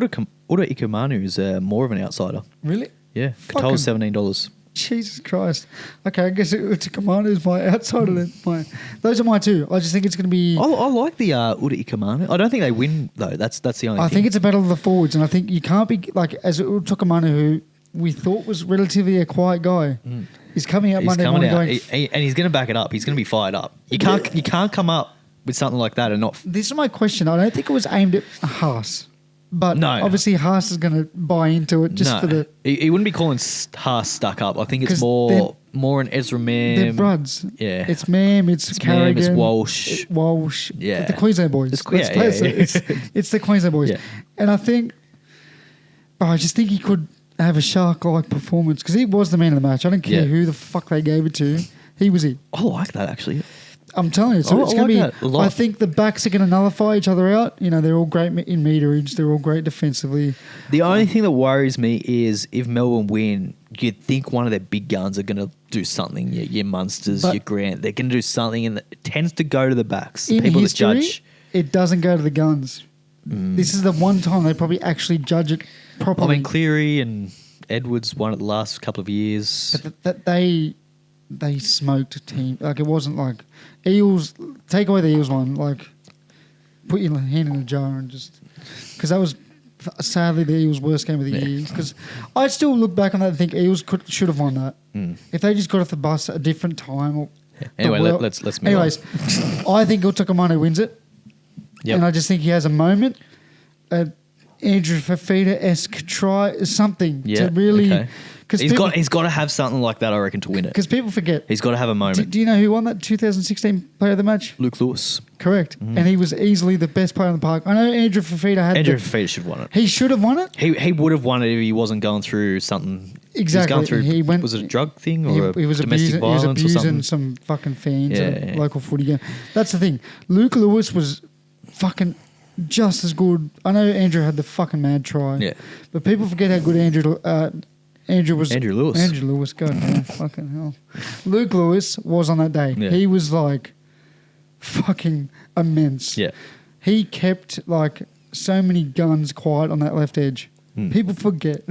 Ikamanu is more of an outsider. Really? Yeah. Katoa's $17. Jesus Christ. Okay, I guess it's Commanders my outside of it. Those are my two. I just think it's going to be. I like the Uda Ikamanu. I don't think they win though. That's the only. I think it's a battle of the forwards, and I think you can't be like as Utokamanu, who we thought was relatively a quiet guy. He's coming out Monday morning going, and he's going to back it up. He's going to be fired up. You can't come up with something like that and not. This is my question. I don't think it was aimed at Haas. But obviously Haas is going to buy into it just for the... He wouldn't be calling Haas stuck up. I think it's more an Ezra Mam. They're bruds. Yeah. It's Mam, it's Carrigan. Mam, it's Walsh. Walsh. Yeah. The Queensland boys. It's the Queensland boys. Yeah. And I just think he could have a shark-like performance because he was the man of the match. I don't care who the fuck they gave it to. He was it. I like that, actually. I'm telling you, it's going to be. I think the backs are going to nullify each other out. You know, they're all great in meterage. They're all great defensively. The only thing that worries me is if Melbourne win, you'd think one of their big guns are going to do something. Your Munsters, your Grant, they're going to do something, and it tends to go to the backs. The people history, that judge. It doesn't go to the guns. This is the one time they probably actually judge it properly. I mean, Cleary and Edwards won it the last couple of years. But they smoked a team. Like, it wasn't like Eels. Take away the Eels one. Like, put your hand in a jar and just because that was sadly the Eels' worst game of the year. Because I still look back on that and think Eels should have won that if they just got off the bus at a different time. Or anyway, let's move anyways, I think Utokamanu wins it, and I just think he has a moment. Andrew Fafita-esque try something to really. Okay. He's got to have something like that, I reckon, to win it. Because people forget. He's got to have a moment. Do you know who won that 2016 Player of the Match? Luke Lewis. Correct. And he was easily the best player in the park. I know Andrew Fafita Fafita should have won it. He should have won it? He would have won it if he wasn't going through something. Exactly. Was it a drug thing or he was domestic violence he was or something? abusing some fucking fans at a local footy game. That's the thing. Luke Lewis was fucking just as good. I know Andrew had the fucking mad try. Yeah. But people forget how good Andrew was. Andrew Lewis. Andrew Lewis, God damn, fucking hell. Luke Lewis was on that day. Yeah. He was like fucking immense. Yeah. He kept like so many guns quiet on that left edge. People forget.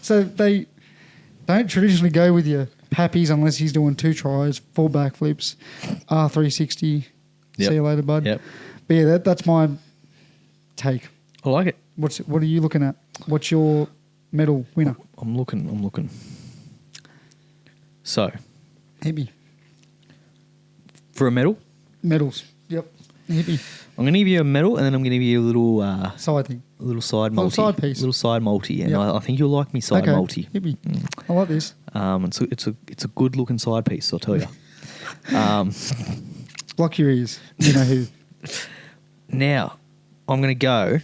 So they don't traditionally go with your Pappies unless he's doing 2 tries, 4 backflips, R360. See you later, bud. Yep. But yeah, that's my take. I like it. What are you looking at? What's your medal winner? I'm looking. So, Hit me. For a medal? Medals. Yep. Hit me. I'm going to give you a medal, and then I'm going to give you a little side thing. A little side multi. Side piece. Little side multi, and I think you'll like me side multi. Hit me. I like this. It's a good looking side piece, I'll tell you. Block your ears. You know who. Now, I'm going to go.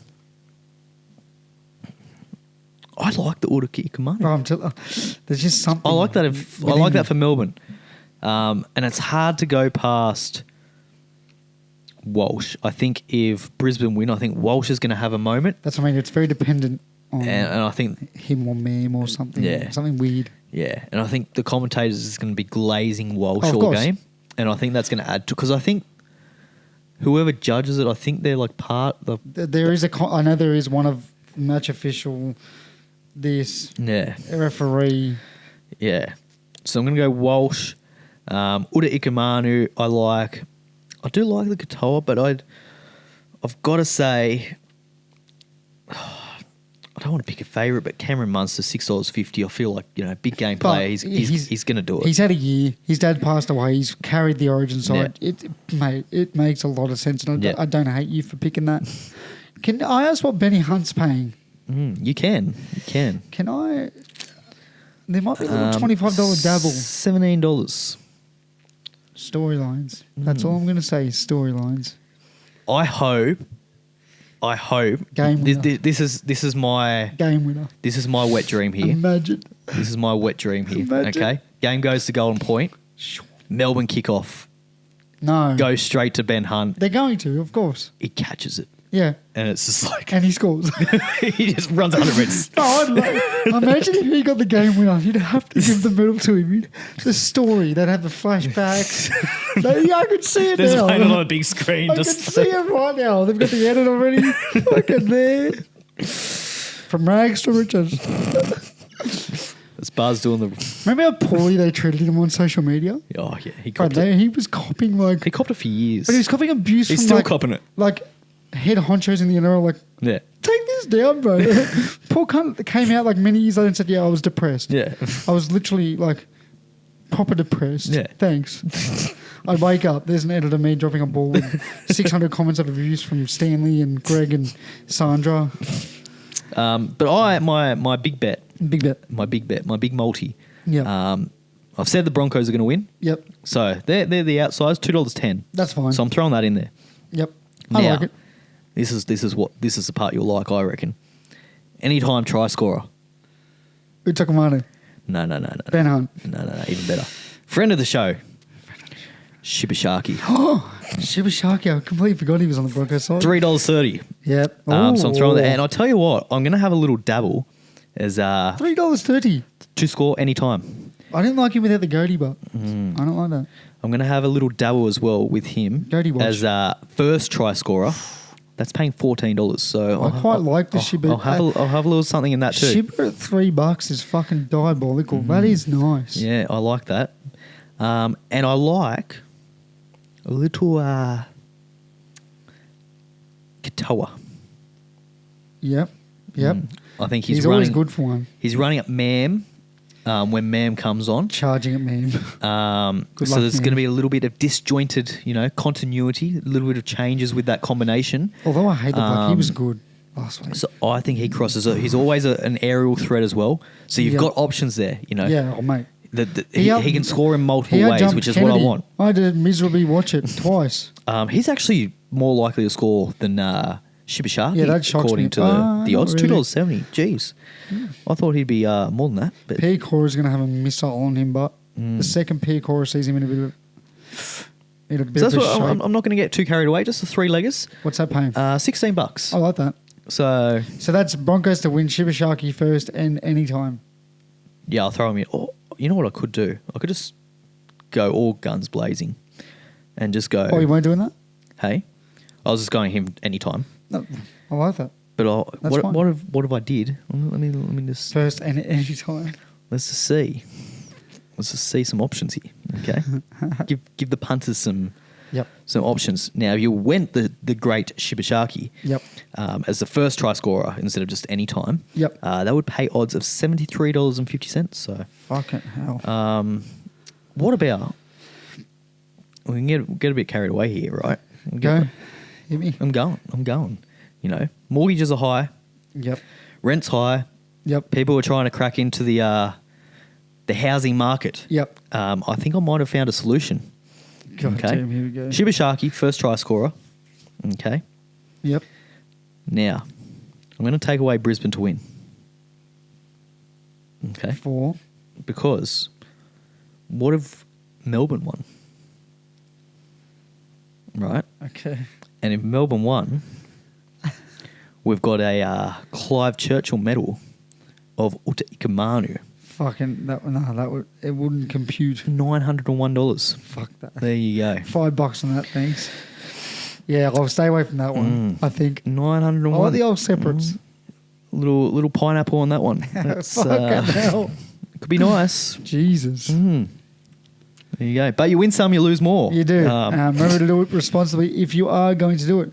I like the Uda Ikamanu. There's just something. I like that. I like that for Melbourne, and it's hard to go past Walsh. I think if Brisbane win, I think Walsh is going to have a moment. That's what I mean. It's very dependent on and I think him or Mam or something. Yeah. Something weird. Yeah, and I think the commentators is going to be glazing Walsh all game, and I think that's going to add to because I think whoever judges it, I think they're like part of. There is I know there is one of match official. This referee. Yeah. So I'm going to go Walsh. Uda Ikamanu, I do like the Katoa, but I've got to say, I don't want to pick a favourite, but Cameron Munster, $6.50. I feel like, big game player. He's going to do it. He's had a year. His dad passed away. He's carried the Origin side. Yeah. It makes a lot of sense. And I don't hate you for picking that. Can I ask what Benny Hunt's paying? You can. Can I? There might be a little $25 dabble. $17. Storylines. That's all I'm going to say. Storylines. I hope. Game winner. This is my game winner. This is my wet dream here. Imagine. This is my wet dream here. Imagine. Okay. Game goes to Golden Point. Melbourne kickoff. No. Go straight to Ben Hunt. They're going to, of course. He catches it. Yeah. And it's just like... And he scores. He just runs under it. Imagine if he got the game winner. You'd have to give the medal to him. The story. They'd have the flashbacks. I could see it There's now. There's on a big screen. I can see it right now. They've got the edit already. Look at there. From rags to riches. It's Spar's doing the... Remember how poorly they treated him on social media? Oh, yeah. He copped it. He was copying He copped it for years. But he was copying abuse He's from still copping it. Like head honchos in the NRL, like, Yeah. take this down, bro. Poor cunt came out like many years later and said, yeah, I was depressed. Yeah. I was literally like proper depressed. Yeah. Thanks. I'd wake up, there's an edit of me dropping a ball with 600 comments of reviews from Stanley and Greg and Sandra. But my big bet, my big multi. Yeah. I've said the Broncos are going to win. Yep. So they're the outsides, $2.10. That's fine. So I'm throwing that in there. Yep. Now, I like it. This is the part you'll like, I reckon. Anytime try scorer. Utakamanu. No. Ben Hunt. No, even better. Friend of the show. Shibashaki. Oh, Shibashaki. I completely forgot he was on the Broncos side. $3.30. Yep. So I'm throwing that. And I'll tell you what, I'm going to have a little dabble as $3.30 to score anytime. I didn't like him without the goatee, but I don't like that. I'm going to have a little dabble as well with him Goatee watch. as a first try scorer. That's paying $14. So I quite like the Shibba. I'll have a little something in that too. Shibba at $3 is fucking diabolical. That is nice. Yeah, I like that. And I like a little Katoa. Yep. I think He's always good for one. He's running at Mam when Mam comes on. Charging at Mam. So there's going to be a little bit of disjointed, continuity, a little bit of changes with that combination. Although I hate the bloke, he was good last week. So I think he crosses. He's always an aerial threat as well. So you've got options there. Yeah, mate. He can score in multiple ways, which is what I want. I had to miserably watch it twice. He's actually more likely to score than Shibashaki, Yeah, that shocks according me. to the odds. Really. $2.70. Jeez. I thought he'd be more than that. But P. Cora is going to have a missile on him, but the second P. Cora sees him in a bit of so a shape. I'm not going to get too carried away. Just the three-leggers. What's that paying? $16. I like that. So that's Broncos to win Shibashaki first and anytime. Yeah, I'll throw him in. Oh, you know what I could do? I could just go all guns blazing and just go. Oh, you weren't doing that? Hey, I was just going him anytime. No, I like that. But what if I did? Let me just first and anytime. Let's just see some options here. Okay, give the punters some options. Now, if you went the great Shibashaki as the first try scorer instead of just any time, that would pay odds of $73.50. So fucking hell. What about we can get a bit carried away here, right? Go. Hit me. I'm going. Mortgages are high. Yep. Rent's high. Yep. People are trying to crack into the housing market. Yep. I think I might have found a solution. God damn, here we go. Shibashaki, first try scorer. Okay. Yep. Now, I'm going to take away Brisbane to win. Okay. Because what if Melbourne won? Right? Okay. And if Melbourne won, we've got a Clive Churchill medal of Uta Ikamanu. Fucking it wouldn't compute. $901. Fuck that. There you go. $5 on that, thanks. Yeah, I'll stay away from that one. I think $901. I like the old separates. Little pineapple on that one. That's, fucking hell. Could be nice. Jesus. There you go. But you win some, you lose more. You do. Remember to do it responsibly if you are going to do it.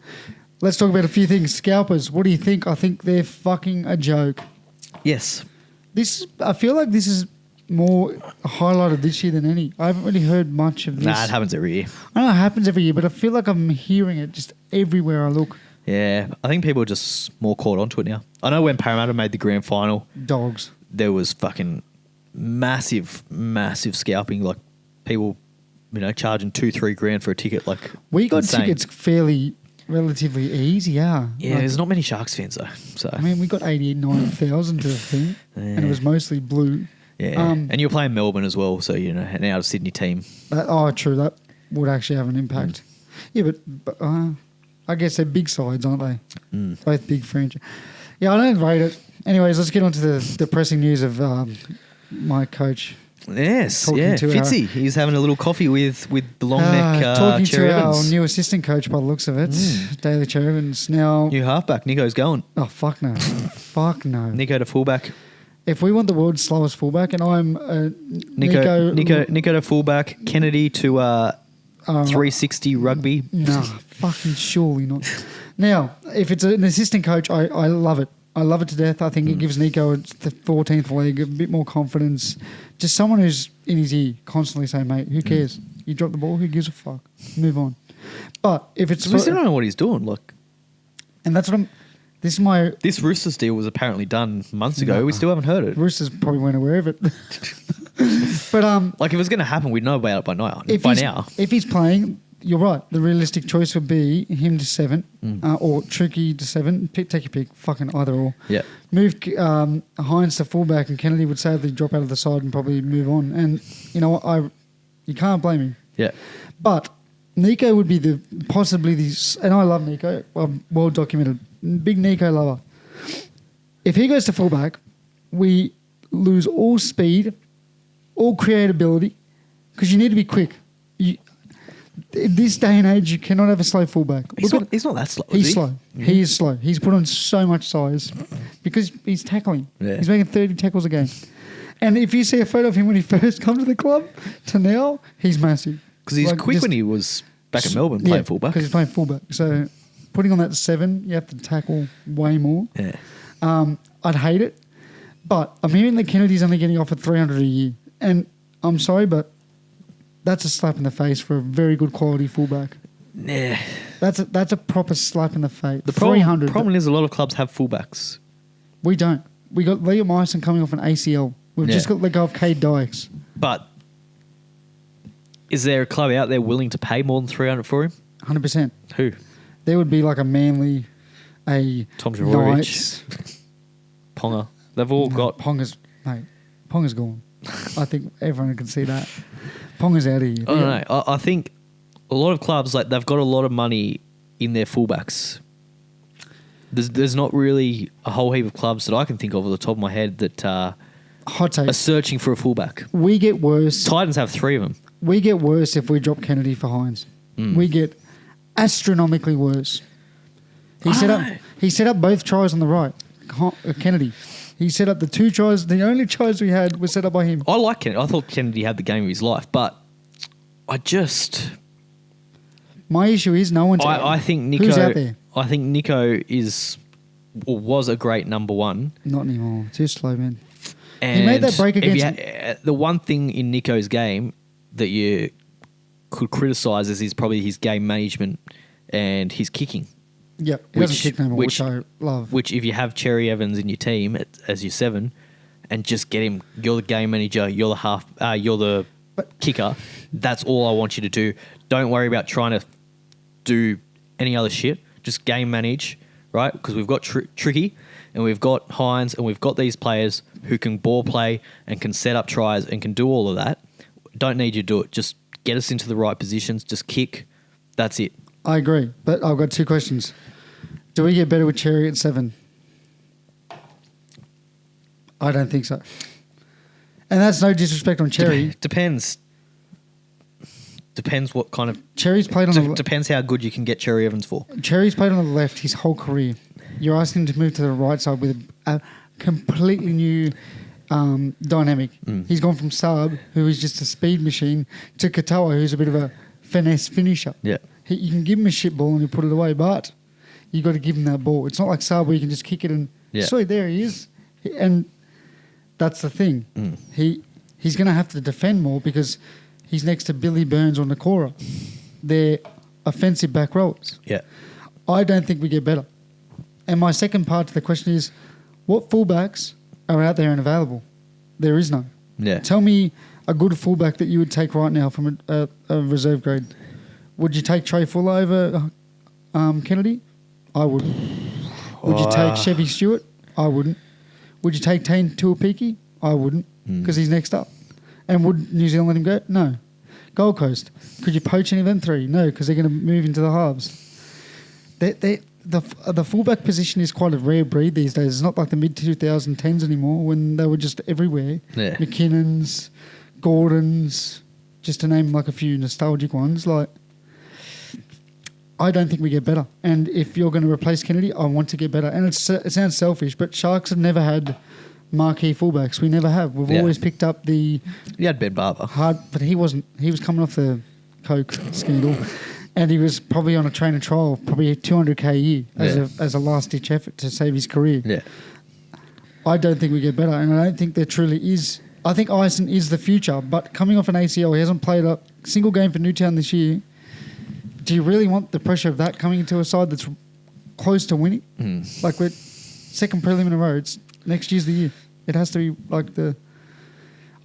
Let's talk about a few things. Scalpers, what do you think? I think they're fucking a joke. Yes. I feel like this is more highlighted this year than any. I haven't really heard much of this. Nah, it happens every year. I know it happens every year, but I feel like I'm hearing it just everywhere I look. Yeah, I think people are just more caught onto it now. I know when Parramatta made the grand final, dogs, there was fucking massive scalping. Like people, charging $2-3 grand for a ticket. Like we got insane. tickets fairly relatively easy, Yeah, there's not many Sharks fans though. So I mean, we got 89,000 to the thing, and it was mostly blue. Yeah, and you're playing Melbourne as well, so an out of Sydney team. True. That would actually have an impact. Yeah, but I guess they're big sides, aren't they? Both big franchise. Yeah, I don't rate it. Anyways, let's get on to the depressing news of my coach. Yes, Fitzy. He's having a little coffee with the long neck talking Cherry to Evans. our new assistant coach by the looks of it, Daly Cherry Evans. Now, new halfback, Nico's going. Oh, fuck no. Fuck no. Nico to fullback. if we want the world's slowest fullback, and I'm Nico to fullback, Kennedy to 360 rugby. No, fucking surely not. Now, if it's an assistant coach, I love it. I love it to death. I think it gives Nico the 14th leg, a bit more confidence. Just someone who's in his ear constantly saying, mate, who cares? You drop the ball, who gives a fuck? Move on. But if it's... We still don't know what he's doing. Like, and that's what I'm... This Roosters deal was apparently done months ago. We still haven't heard it. Roosters probably weren't aware of it. But like, if it was going to happen, we'd know about it by now. If he's playing, you're right. The realistic choice would be him to 7 or Tricky to 7. Take your pick. Fucking either or. Yeah. Move Hines to fullback, and Kennedy would sadly drop out of the side and probably move on. And you know what? You can't blame him. Yeah. But Nico would be possibly and I love Nico. I'm well documented. Big Nico lover. If he goes to fullback, we lose all speed, all creatability, because you need to be quick. In this day and age, you cannot have a slow fullback. He's not that slow. He's slow. Mm-hmm. He is slow. He's put on so much size because he's tackling. Yeah. He's making 30 tackles a game. And if you see a photo of him when he first come to the club to now, he's massive. Because he's quick when he was back in Melbourne playing fullback. Because he's playing fullback. So putting on that 7, you have to tackle way more. Yeah. I'd hate it. But I'm hearing that Kennedy's only getting offered $300 a year. And I'm sorry, but that's a slap in the face for a very good quality fullback. Yeah. That's a proper slap in the face. The problem is a lot of clubs have fullbacks. We don't. We got Liam Myson coming off an ACL. We've just got let go of Cade Dykes. But is there a club out there willing to pay more than $300 for him? 100%. Who? There would be like a Manly, a Tom Knights. Ponga. They've all got... Ponga's gone. I think everyone can see that. Ponga's out of here. I don't know. I think a lot of clubs, like, they've got a lot of money in their fullbacks. There's not really a whole heap of clubs that I can think of off the top of my head that Hot take. are searching for a fullback. We get worse. Titans have 3 of them. We get worse if we drop Kennedy for Hines. We get astronomically worse. He set up both tries on the right. Kennedy. He set up the 2 tries. The only tries we had was set up by him. I like Kennedy. I thought Kennedy had the game of his life, but my issue is no one's. I think Nico. Who's out there? I think Nico was a great number 1. Not anymore. Too slow, man. And he made that break against. The one thing in Nico's game that you could criticise is probably his game management and his kicking. Yeah, he doesn't kick no more, which I love. Which, if you have Cherry Evans in your team as your 7, and just get him, you're the game manager, you're the kicker. That's all I want you to do. Don't worry about trying to do any other shit. Just game manage, right? Because we've got Tricky, and we've got Hines, and we've got these players who can ball play and can set up tries and can do all of that. Don't need you to do it. Just get us into the right positions. Just kick. That's it. I agree, but I've got 2 questions. Do we get better with Cherry at 7? I don't think so. And that's no disrespect on Cherry. Depends what kind of... Cherry's played on depends how good you can get Cherry Evans for. Cherry's played on the left his whole career. You're asking him to move to the right side with a completely new dynamic. He's gone from Saab, who is just a speed machine, to Katoa, who's a bit of a finesse finisher. Yeah. You can give him a shit ball and you put it away, but you got to give him that ball. It's not like Saab where you can just kick it and sweet, there he is. And that's the thing. He's going to have to defend more because he's next to Billy Burns or Nakora. They're offensive back rowers. Yeah. I don't think we get better. And my second part to the question is, what fullbacks are out there and available? There is none. Yeah. Tell me a good fullback that you would take right now from a reserve grade. Would you take Trey Fuller over Kennedy? I wouldn't. Would you take Chevy Stewart? I wouldn't. Would you take Tane Tuapiki? I wouldn't, because he's next up. And would New Zealand let him go? No. Gold Coast. Could you poach any of them 3? No, because they're going to move into the halves. The fullback position is quite a rare breed these days. It's not like the mid-2010s anymore when they were just everywhere. Yeah. McKinnons, Gordons, just to name like a few nostalgic ones. Like, I don't think we get better. And if you're going to replace Kennedy, I want to get better. And it sounds selfish, but Sharks have never had marquee fullbacks. We never have. We've always picked up the... You had Ben Barber. But he wasn't. He was coming off the coke scandal, and he was probably on a train and trial, probably $200K a year as a last-ditch effort to save his career. Yeah. I don't think we get better, and I don't think there truly is... I think Ison is the future, but coming off an ACL, he hasn't played a single game for Newtown this year. Do you really want the pressure of that coming into a side that's close to winning? Like, we're second prelim in a row. Next year's the year. It has to be like the...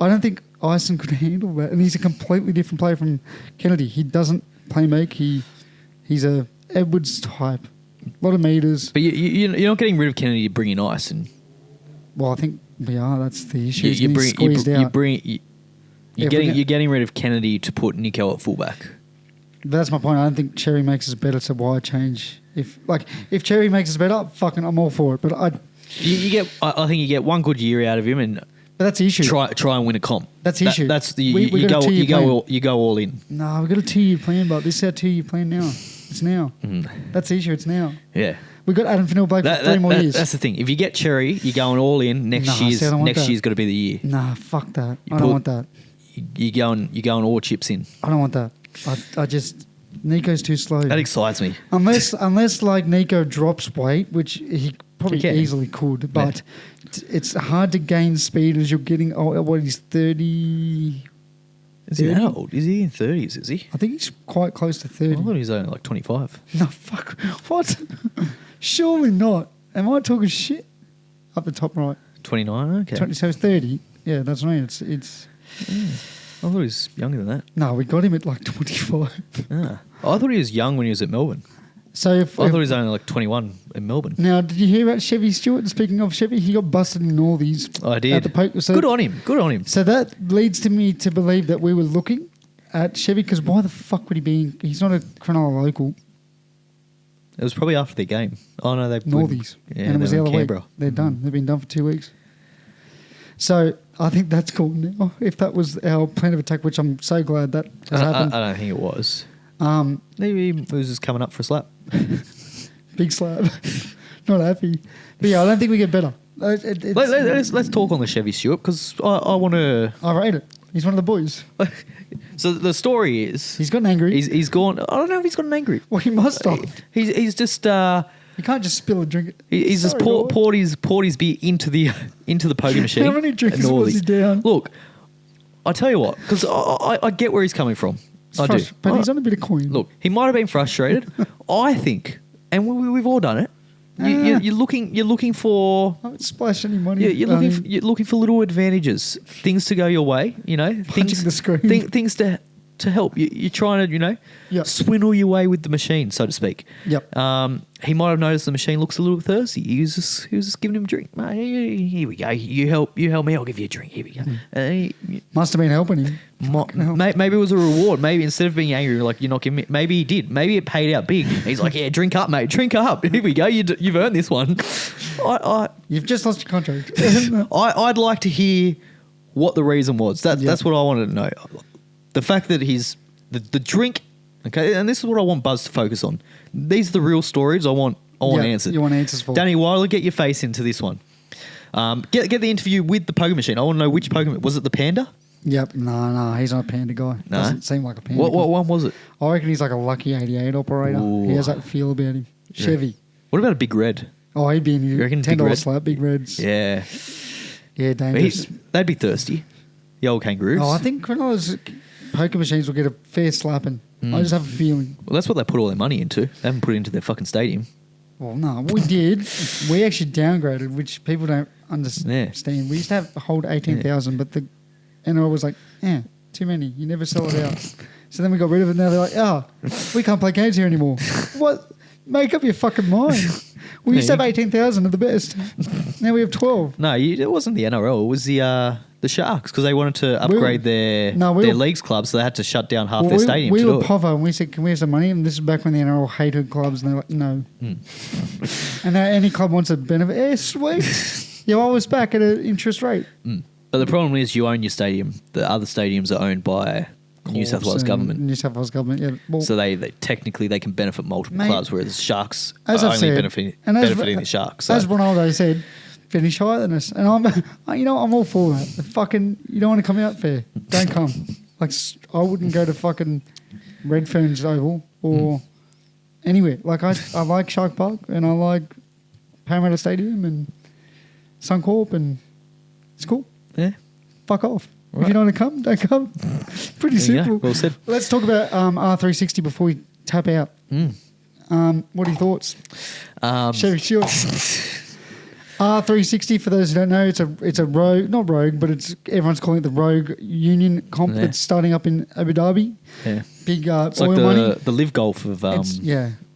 I don't think Ison could handle that, and he's a completely different player from Kennedy. He doesn't play make. He's a Edwards type. A lot of meters. But you're not getting rid of Kennedy to bring in Ison. Well, I think we are. That's the issue. You're getting rid of Kennedy to put Nico at fullback. But that's my point. I don't think Cherry makes us better, so why change? If Cherry makes us better, fucking, I'm all for it. But I think you get one good year out of him, and but that's the issue. Try and win a comp. That's the issue. That's the you go all in. No, we've got a 2-year plan, but this is our 2-year plan now. It's now. That's the issue. It's now. Yeah. We've got Adam Finnell-Blake for 3 more years. That's the thing. If you get Cherry, you're going all in. Next year's got to be the year. Nah, fuck that. I don't want that. You're going all chips in. I don't want that. I just... Nico's too slow. That excites me. Unless like Nico drops weight, which he probably easily could, but it's hard to gain speed as you're getting... he's 30... Is he that old? Is he in 30s, is he? I think he's quite close to 30. I thought he was only like 25. No, fuck. What? Surely not. Am I talking shit? Up the top right. 29, okay. So it's 30. Yeah, that's right. It's. Yeah. I thought he was younger than that. No, we got him at like 25. I thought he was young when he was at Melbourne. So I thought he was only like 21 in Melbourne. Now, did you hear about Chevy Stewart? Speaking of Chevy, he got busted in all these. I did. At the poker. So, good on him. So that leads me to believe that we were looking at Chevy, because why the fuck would he be? He's not a Cronulla local. It was probably after their game. Oh no, they Northies. Yeah, and it was the other week. They're done. They've been done for 2 weeks. So I think that's cool now. If that was our plan of attack, which I'm so glad that has happened. I don't think it was. Maybe he was just coming up for a slap. Big slap. Not happy. But yeah, I don't think we get better. Let's talk on the Chevy Stewart, because I want to... I rate it. He's one of the boys. So the story is... He's gotten angry. He's gone... I don't know if he's gotten angry. Well, he must have. He's just... you can't just spill a drink. He's just poured his beer into the poker machine. How many drinks was he down? Look, I tell you what, because I get where he's coming from. I do. But he's on a bit of coin. Look, he might have been frustrated. I think, and we've all done it. You're looking for. I don't splash any money. You're looking for little advantages, things to go your way. Punching the screen. Things to help. You're trying to swindle your way with the machine, so to speak. Yep. He might have noticed the machine looks a little thirsty. He was just giving him a drink. Mate, here we go. You help me. I'll give you a drink. Here we go. Must have been helping him. Maybe it was a reward. Maybe instead of being angry, like you're not giving me. Maybe he did. Maybe it paid out big. He's like, yeah, drink up, mate. Drink up. Here we go. You've earned this one. You've just lost your contract. I'd like to hear what the reason was. That's what I wanted to know. The fact that he's the drink. Okay, and this is what I want Buzz to focus on. These are the real stories I want answered. You want answers for. Danny Wilder, get your face into this one. Get the interview with the poker machine. I want to know which poker. Was it the Panda? Yep. No, he's not a Panda guy. No? Doesn't seem like a Panda. What one was it? I reckon he's like a Lucky 88 operator. Ooh. He has that feel about him. Yeah. Chevy. What about a Big Red? Oh, he'd be in you reckon $10 slap, Big Reds. Yeah. Yeah, dangerous. They'd be thirsty. The old kangaroos. Oh, I think Cronulla's poker machines will get a fair slapping. I just have a feeling. Well, that's what they put all their money into. They haven't put it into their fucking stadium. Well, no, we did. We actually downgraded, which people don't understand. Yeah. We used to hold 18,000, but the NRL was like, too many. You never sell it out. So then we got rid of it. Now they're like, we can't play games here anymore. What? Make up your fucking mind. We used to have 18,000 of the best. Now we have 12. No, it wasn't the NRL. It was the Sharks, because they wanted to upgrade their leagues clubs, so they had to shut down half their stadium. We were Povo, and we said, can we have some money? And this is back when the NRL hated clubs, and they're like, no. And now any club wants a benefit. Sweet. You're always back at an interest rate. But the problem is you own your stadium. The other stadiums are owned by New South Wales government. New South Wales government, yeah. Well, so they technically they can benefit multiple clubs, whereas Sharks are only benefiting the Sharks. So. As Ronaldo said, finish higher than us. And I'm all for that. Fucking, you don't want to come out fair. Don't come. Like, I wouldn't go to fucking Redfern's Oval or anywhere. Like, I like Shark Park and I like Parramatta Stadium and Suncorp, and it's cool. Yeah. Fuck off. Right. If you don't want to come, don't come. Pretty simple. Well said. Let's talk about R360 before we tap out. What are your thoughts? Chevy Shield. R360, for those who don't know, it's a rogue, not rogue, but everyone's calling it the Rogue Union comp that's starting up in Abu Dhabi. Yeah. Big it's oil like money. the live golf of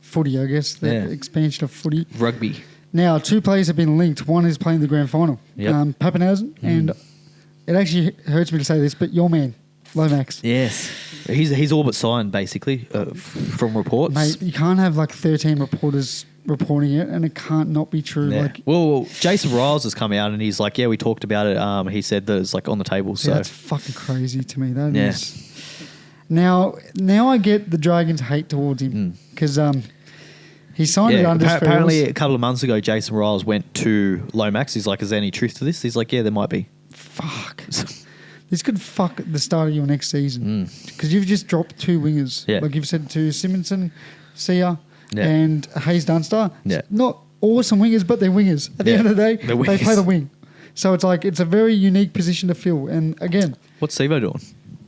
footy, I guess. The expansion of footy. Rugby. Now, 2 players have been linked. One is playing the grand final. Yep. Pappenhausen, and it actually hurts me to say this, but your man, Lomax. Yes. He's all but signed, basically, from reports. Mate, you can't have like 13 reporters reporting it, and it can't not be true. Yeah. Like, well, Jason Riles has come out and he's like, we talked about it. He said that it's like on the table. So that's fucking crazy to me. That is. Now I get the Dragons' hate towards him because he signed it under. Apparently, a couple of months ago, Jason Riles went to Lomax. He's like, "Is there any truth to this?" He's like, "Yeah, there might be." Fuck. This could fuck the start of your next season because you've just dropped 2 wingers. Yeah. Like you've said to Simonson, Sia, and Hayes Dunster. Yeah. Not awesome wingers, but they're wingers. At the end of the day, they play the wing. So it's like it's a very unique position to fill. And again, what's Sivo doing?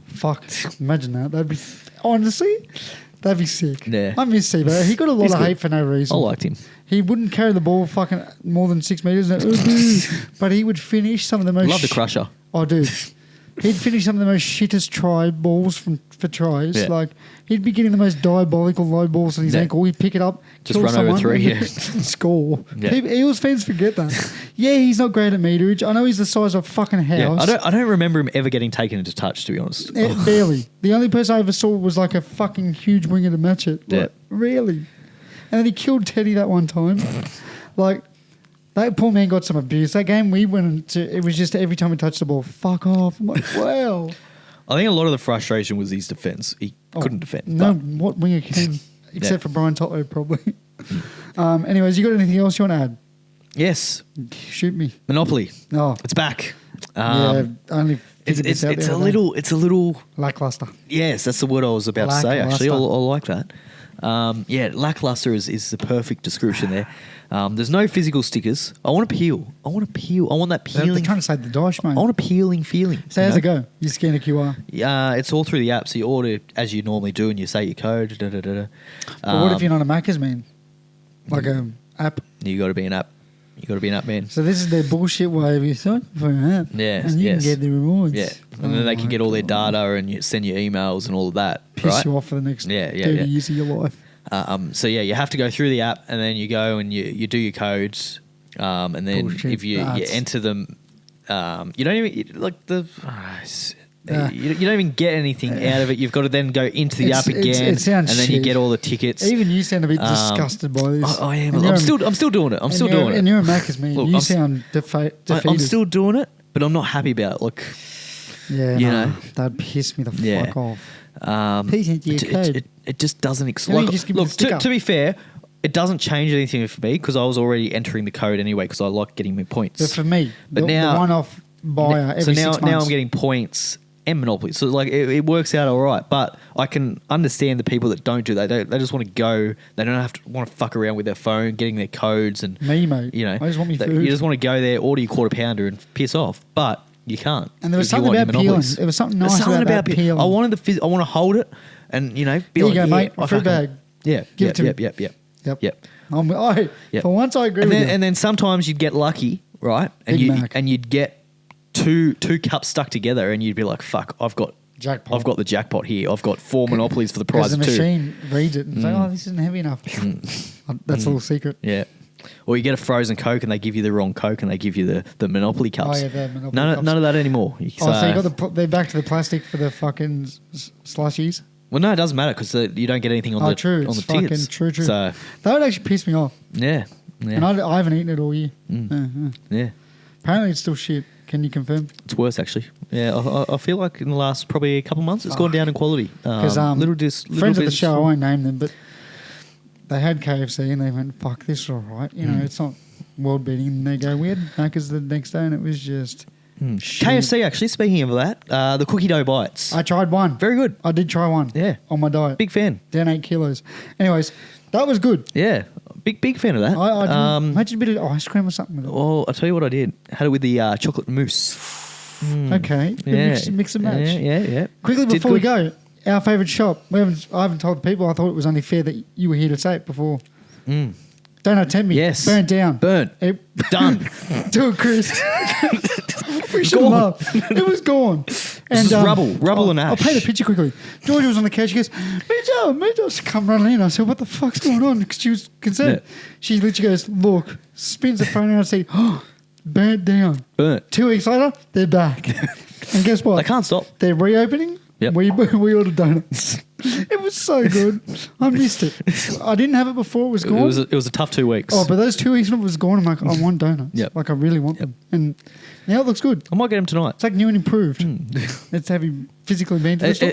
Fuck, imagine that. That'd be honestly, that'd be sick. Yeah. I miss Sivo. He got a lot of hate for no reason. I liked him. He wouldn't carry the ball fucking more than 6 meters, but he would finish some of the most. Love the crusher. Oh, dude. He'd finish some of the most shittest try balls for tries. Yeah. Like, he'd be getting the most diabolical low balls on his ankle. He'd pick it up, just kill run someone, over 3, and score. Yeah. Eagles fans forget that. Yeah, he's not great at meterage. I know he's the size of a fucking house. Yeah. I don't remember him ever getting taken into touch, to be honest. Barely. The only person I ever saw was like a fucking huge winger to match it. Like, really? And then he killed Teddy that one time. Like, that poor man got some abuse. That game we went into, it was just every time he touched the ball, fuck off. I'm like, wow. I think a lot of the frustration was his defence. He couldn't defend. No, what winger can, except for Brian Toto, probably. Anyways, you got anything else you want to add? Yes. Shoot me. Monopoly. Oh, it's back. Only it's a little lackluster. Yes, that's the word I was about to say. Actually, I like that. Lackluster is the perfect description there. There's no physical stickers. I want to peel. I want that peeling. They're trying to say the dosh, mate. I want a peeling feeling. So how's it go? You scan a QR? It's all through the app. So you order as you normally do, and you say your code. But what if you're not a Macca's man? Like an app? You got to be an app. You got to be an app man. So this is their bullshit way of you sign for an app. Yeah, and you can get the rewards. Yeah, and then they can get all their data and send you emails and all of that. Piss you off for the next 30 years of your life. You have to go through the app and then you go and you do your codes, and then if you enter them, you don't even like the. You don't even get anything out of it. You've got to then go into the app again, and then you get all the tickets. Even you sound a bit disgusted by this. I am. I'm still doing it. I'm still doing it. And you're a Macca's man. Look, you sound defeated. I'm still doing it, but I'm not happy about it. Look, that'd piss me the fuck off. It just doesn't. Look, to be fair, it doesn't change anything for me because I was already entering the code anyway because I like getting my points. But for me, the one-off buyer every 6 months. Now I'm getting points and Monopoly. So like it works out all right. But I can understand the people that don't do that. They just want to go. They don't want to fuck around with their phone, getting their codes and me, mate. You know, I just want me food. You just want to go there, order your quarter pounder, and piss off. But you can't. And there was something about peeling. There was something nice about peeling. I wanted I want to hold it, and be here you go, mate. Fruit bag. Yeah. Give it to me. Yep. For once, I agree with you. And then sometimes you'd get lucky, right? And you'd get two cups stuck together, and you'd be like, "Fuck, I've got the jackpot here. I've got 4 Monopolies for the price of 2." Because the machine reads it and says, this isn't heavy enough. That's a little secret. Yeah. Or you get a frozen Coke and they give you the wrong Coke and they give you the Monopoly cups. Oh, yeah, the Monopoly cups. None of that anymore. So you got they're back to the plastic for the fucking slushies? Well, no, it doesn't matter because you don't get anything on the tickets. True. So that would actually piss me off. Yeah. And I haven't eaten it all year. Yeah. Apparently it's still shit. Can you confirm? It's worse, actually. Yeah, I feel like in the last probably a couple of months, it's gone down in quality. Because friends of the show, I won't name them, but they had KFC and they went, fuck, this is all right. You know, it's not world beating. And they go, we had Macca's the next day and it was just... KFC, actually, speaking of that, the cookie dough bites. I tried one. Very good. I did try one. Yeah. On my diet. Big fan. Down 8 kilos. Anyways, that was good. Yeah. Big fan of that. I imagine a bit of ice cream or something with it. Well, I'll tell you what I did. Had it with the chocolate mousse. Okay. Yeah. Mix and match. Yeah. Quickly before we go, our favourite shop. I haven't told the people. I thought it was only fair that you were here to say it before. Don't tempt me. Yes. Burnt down. Burnt. Done. To a crisp. We should laugh. It was gone. And just rubble and ash. I'll paint a picture quickly. Georgia was on the couch. She goes, me too. She come running in. I said, what the fuck's going on? Because she was concerned. Yeah. She literally goes, look, spins the phone around and says, burnt down. 2 weeks later, they're back. And guess what? They can't stop. They're reopening. Yep. We ordered donuts. It was so good. I missed it. I didn't have it before it was gone. It was a tough 2 weeks. Oh, but those 2 weeks when it was gone, I'm like, I want donuts. Yep. Like, I really want them. And now it looks good. I might get them tonight. It's like new and improved. It's have you physically been to the store?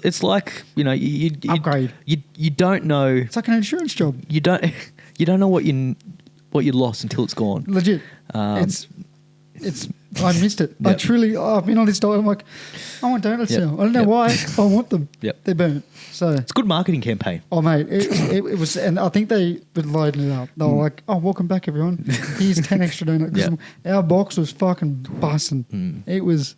It's like, you upgrade. You don't know. It's like an insurance job. You don't know what you lost until it's gone. Legit. It's I missed it. Yep. I've been on this diet. I'm like, I want donuts now. I don't know why. I want them. Yep. They're burnt. So it's a good marketing campaign. Oh mate, it was, and I think they were loading it up. They were like, "Oh, welcome back, everyone. Here's 10 extra donuts." Yep. Our box was fucking busting. It was.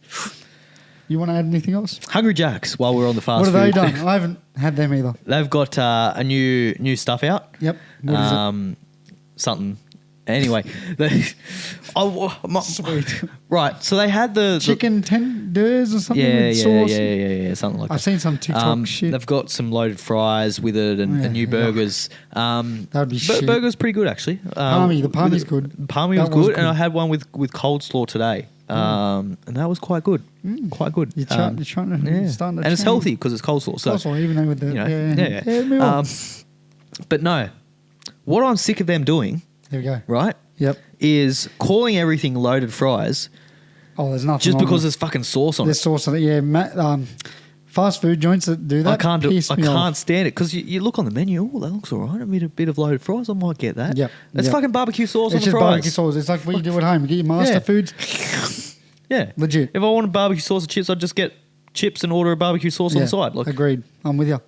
You want to add anything else? Hungry Jacks. While we're on the fast food. What have they done? I haven't had them either. They've got a new stuff out. Yep. What is it? Something. Anyway, sweet. Right, so they had the chicken tenders or something with sauce. Yeah, something like that. I've seen some TikTok shit. They've got some loaded fries with it and new burgers. That'd be shit. Burger's pretty good actually. The palmy's good. Palmy was good, and I had one with cold slaw today. And that was quite good. Quite good. You're trying to starting to and it's healthy because it's coleslaw. So coleslaw, even though with the yeah. But no, what I'm sick of them doing. There we go. Right? Yep. Is calling everything loaded fries. Oh, there's nothing. Just because there's fucking sauce on it. There's sauce on it, yeah. Fast food joints that do that. I can't stand it because you look on the menu. Oh, that looks all right. A bit of loaded fries. I might get that. Yep. It's fucking barbecue sauce on the fries. It's just barbecue sauce. It's like what you do at home. You get your master foods. Yeah. Legit. If I wanted barbecue sauce and chips, I'd just get chips and order a barbecue sauce on the side. Like, agreed. I'm with you.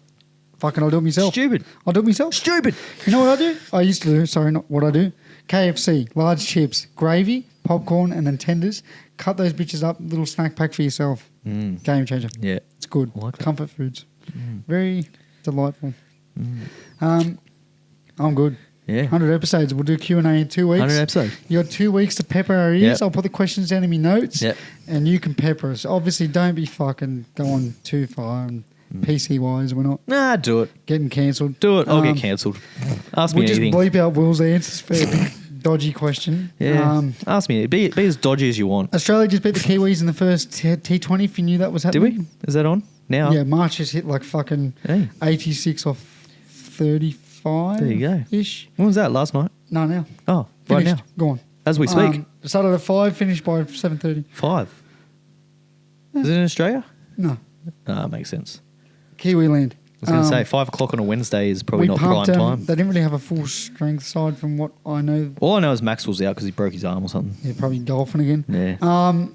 Fucking, I'll do it myself. Stupid. I'll do it myself. Stupid. You know what I do? I used to do. Sorry, not what I do. KFC, large chips, gravy, popcorn, and then tenders. Cut those bitches up, little snack pack for yourself. Game changer. Yeah. It's good. I like that. Comfort foods. Very delightful. I'm good. Yeah. 100 episodes. We'll do Q&A in 2 weeks. 100 episodes. You got 2 weeks to pepper our ears. Yep. I'll put the questions down in my notes. Yep. And you can pepper us. Obviously, don't be fucking going too far. And PC-wise, we're not. Nah, do it. Getting cancelled. Do it. I'll get cancelled. Ask me anything. We'll just bleep out Will's answers for a dodgy question. Yeah. Ask me. Be as dodgy as you want. Australia just beat the Kiwis in the first T20, if you knew that was happening. Did we? Is that on now? Yeah, March has hit like fucking 86 off 35. There you go. Ish. When was that? Last night? No, now. Oh, finished. right now. Gone. As we speak. Started at 5, finished by 7:30. 5. Is it in Australia? No. Makes sense. Kiwi land. I was going to say 5 o'clock on a Wednesday is probably not prime time. They didn't really have a full strength side from what I know. All I know is Maxwell's out because he broke his arm or something. Yeah, probably golfing again. Yeah.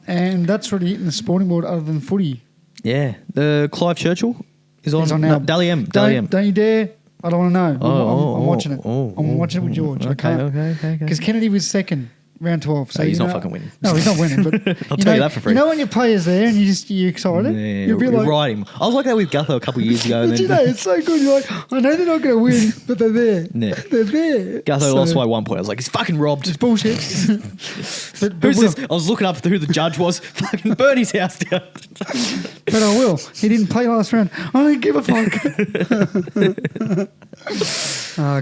And that's really hitting the sporting board other than footy. Yeah. The Clive Churchill is on now. Dally M. Don't you dare. I don't want to know. I'm watching it. I'm watching it with George. Okay. Because Kennedy was second. Round 12. So he's not fucking winning. No, he's not winning. But I'll tell you that for free. You know when your player's there and you're excited? Yeah, you'll be like, ride him. I was like that with Gutho a couple of years ago. But you know, it's so good. You're like, I know they're not going to win, but they're there. Yeah. They're there. Gutho lost by 1 point. I was like, he's fucking robbed. It's bullshit. but Who's this? I was looking up who the judge was. Fucking burn his house down. But I will. He didn't play last round. I don't give a fuck.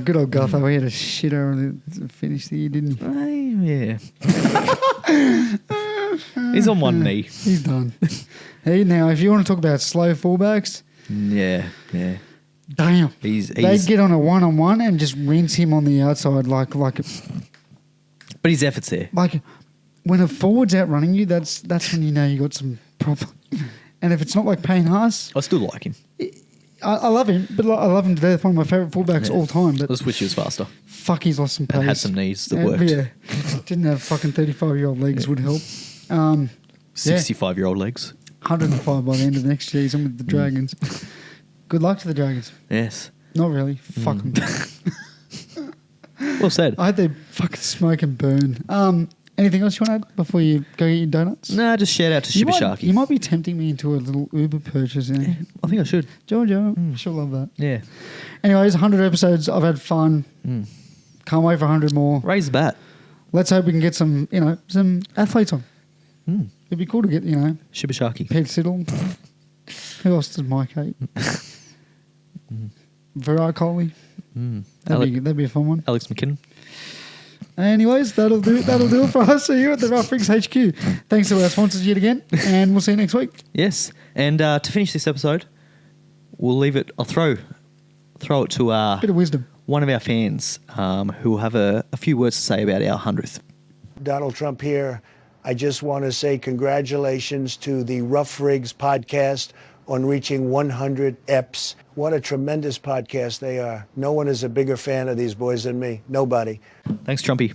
Good old Gutho. He had a shitter on the finish the year, didn't he? Yeah. He's on one knee. He's done. Hey, now, if you want to talk about slow fullbacks. Yeah. Damn. They get on a one-on-one and just rinse him on the outside like. But his effort's there. Like, when a forward's outrunning you, that's when you know you got some problem. And if it's not like Payne Haas... I still like him. I love him, but I love him to death. One of my favourite fullbacks all time. But let's wish he was faster. Fuck, he's lost some pace. And had some knees that worked. Yeah. Didn't have fucking 35-year-old legs would help. 65-year-old legs. 105 by the end of next season with the Dragons. Good luck to the Dragons. Yes. Not really. Fuck them. Well said. I hope they fucking smoke and burn. Anything else you want to add before you go get your donuts? Nah, just shout out to Shibashaki. You might be tempting me into a little Uber purchase. Yeah, I think I should. Jojo, she'll love that. Yeah. Anyways, 100 episodes. I've had fun. Can't wait for 100 more. Raise the bat. Let's hope we can get some athletes on. It'd be cool to get, Shibashaki. Pete Siddle. Who else does Mike hate? Virat Kohli. That'd be a fun one. Alex McKinnon. Anyways, that'll do it for us. See you at the Rough Rigs HQ. Thanks to our sponsors yet again, and we'll see you next week. Yes, and to finish this episode, we'll leave it. I'll throw it to bit of wisdom. One of our fans who will have a few words to say about our 100th. Donald Trump here. I just want to say congratulations to the Rough Rigs podcast on reaching 100 EPs. What a tremendous podcast they are. No one is a bigger fan of these boys than me. Nobody. Thanks, Trumpy.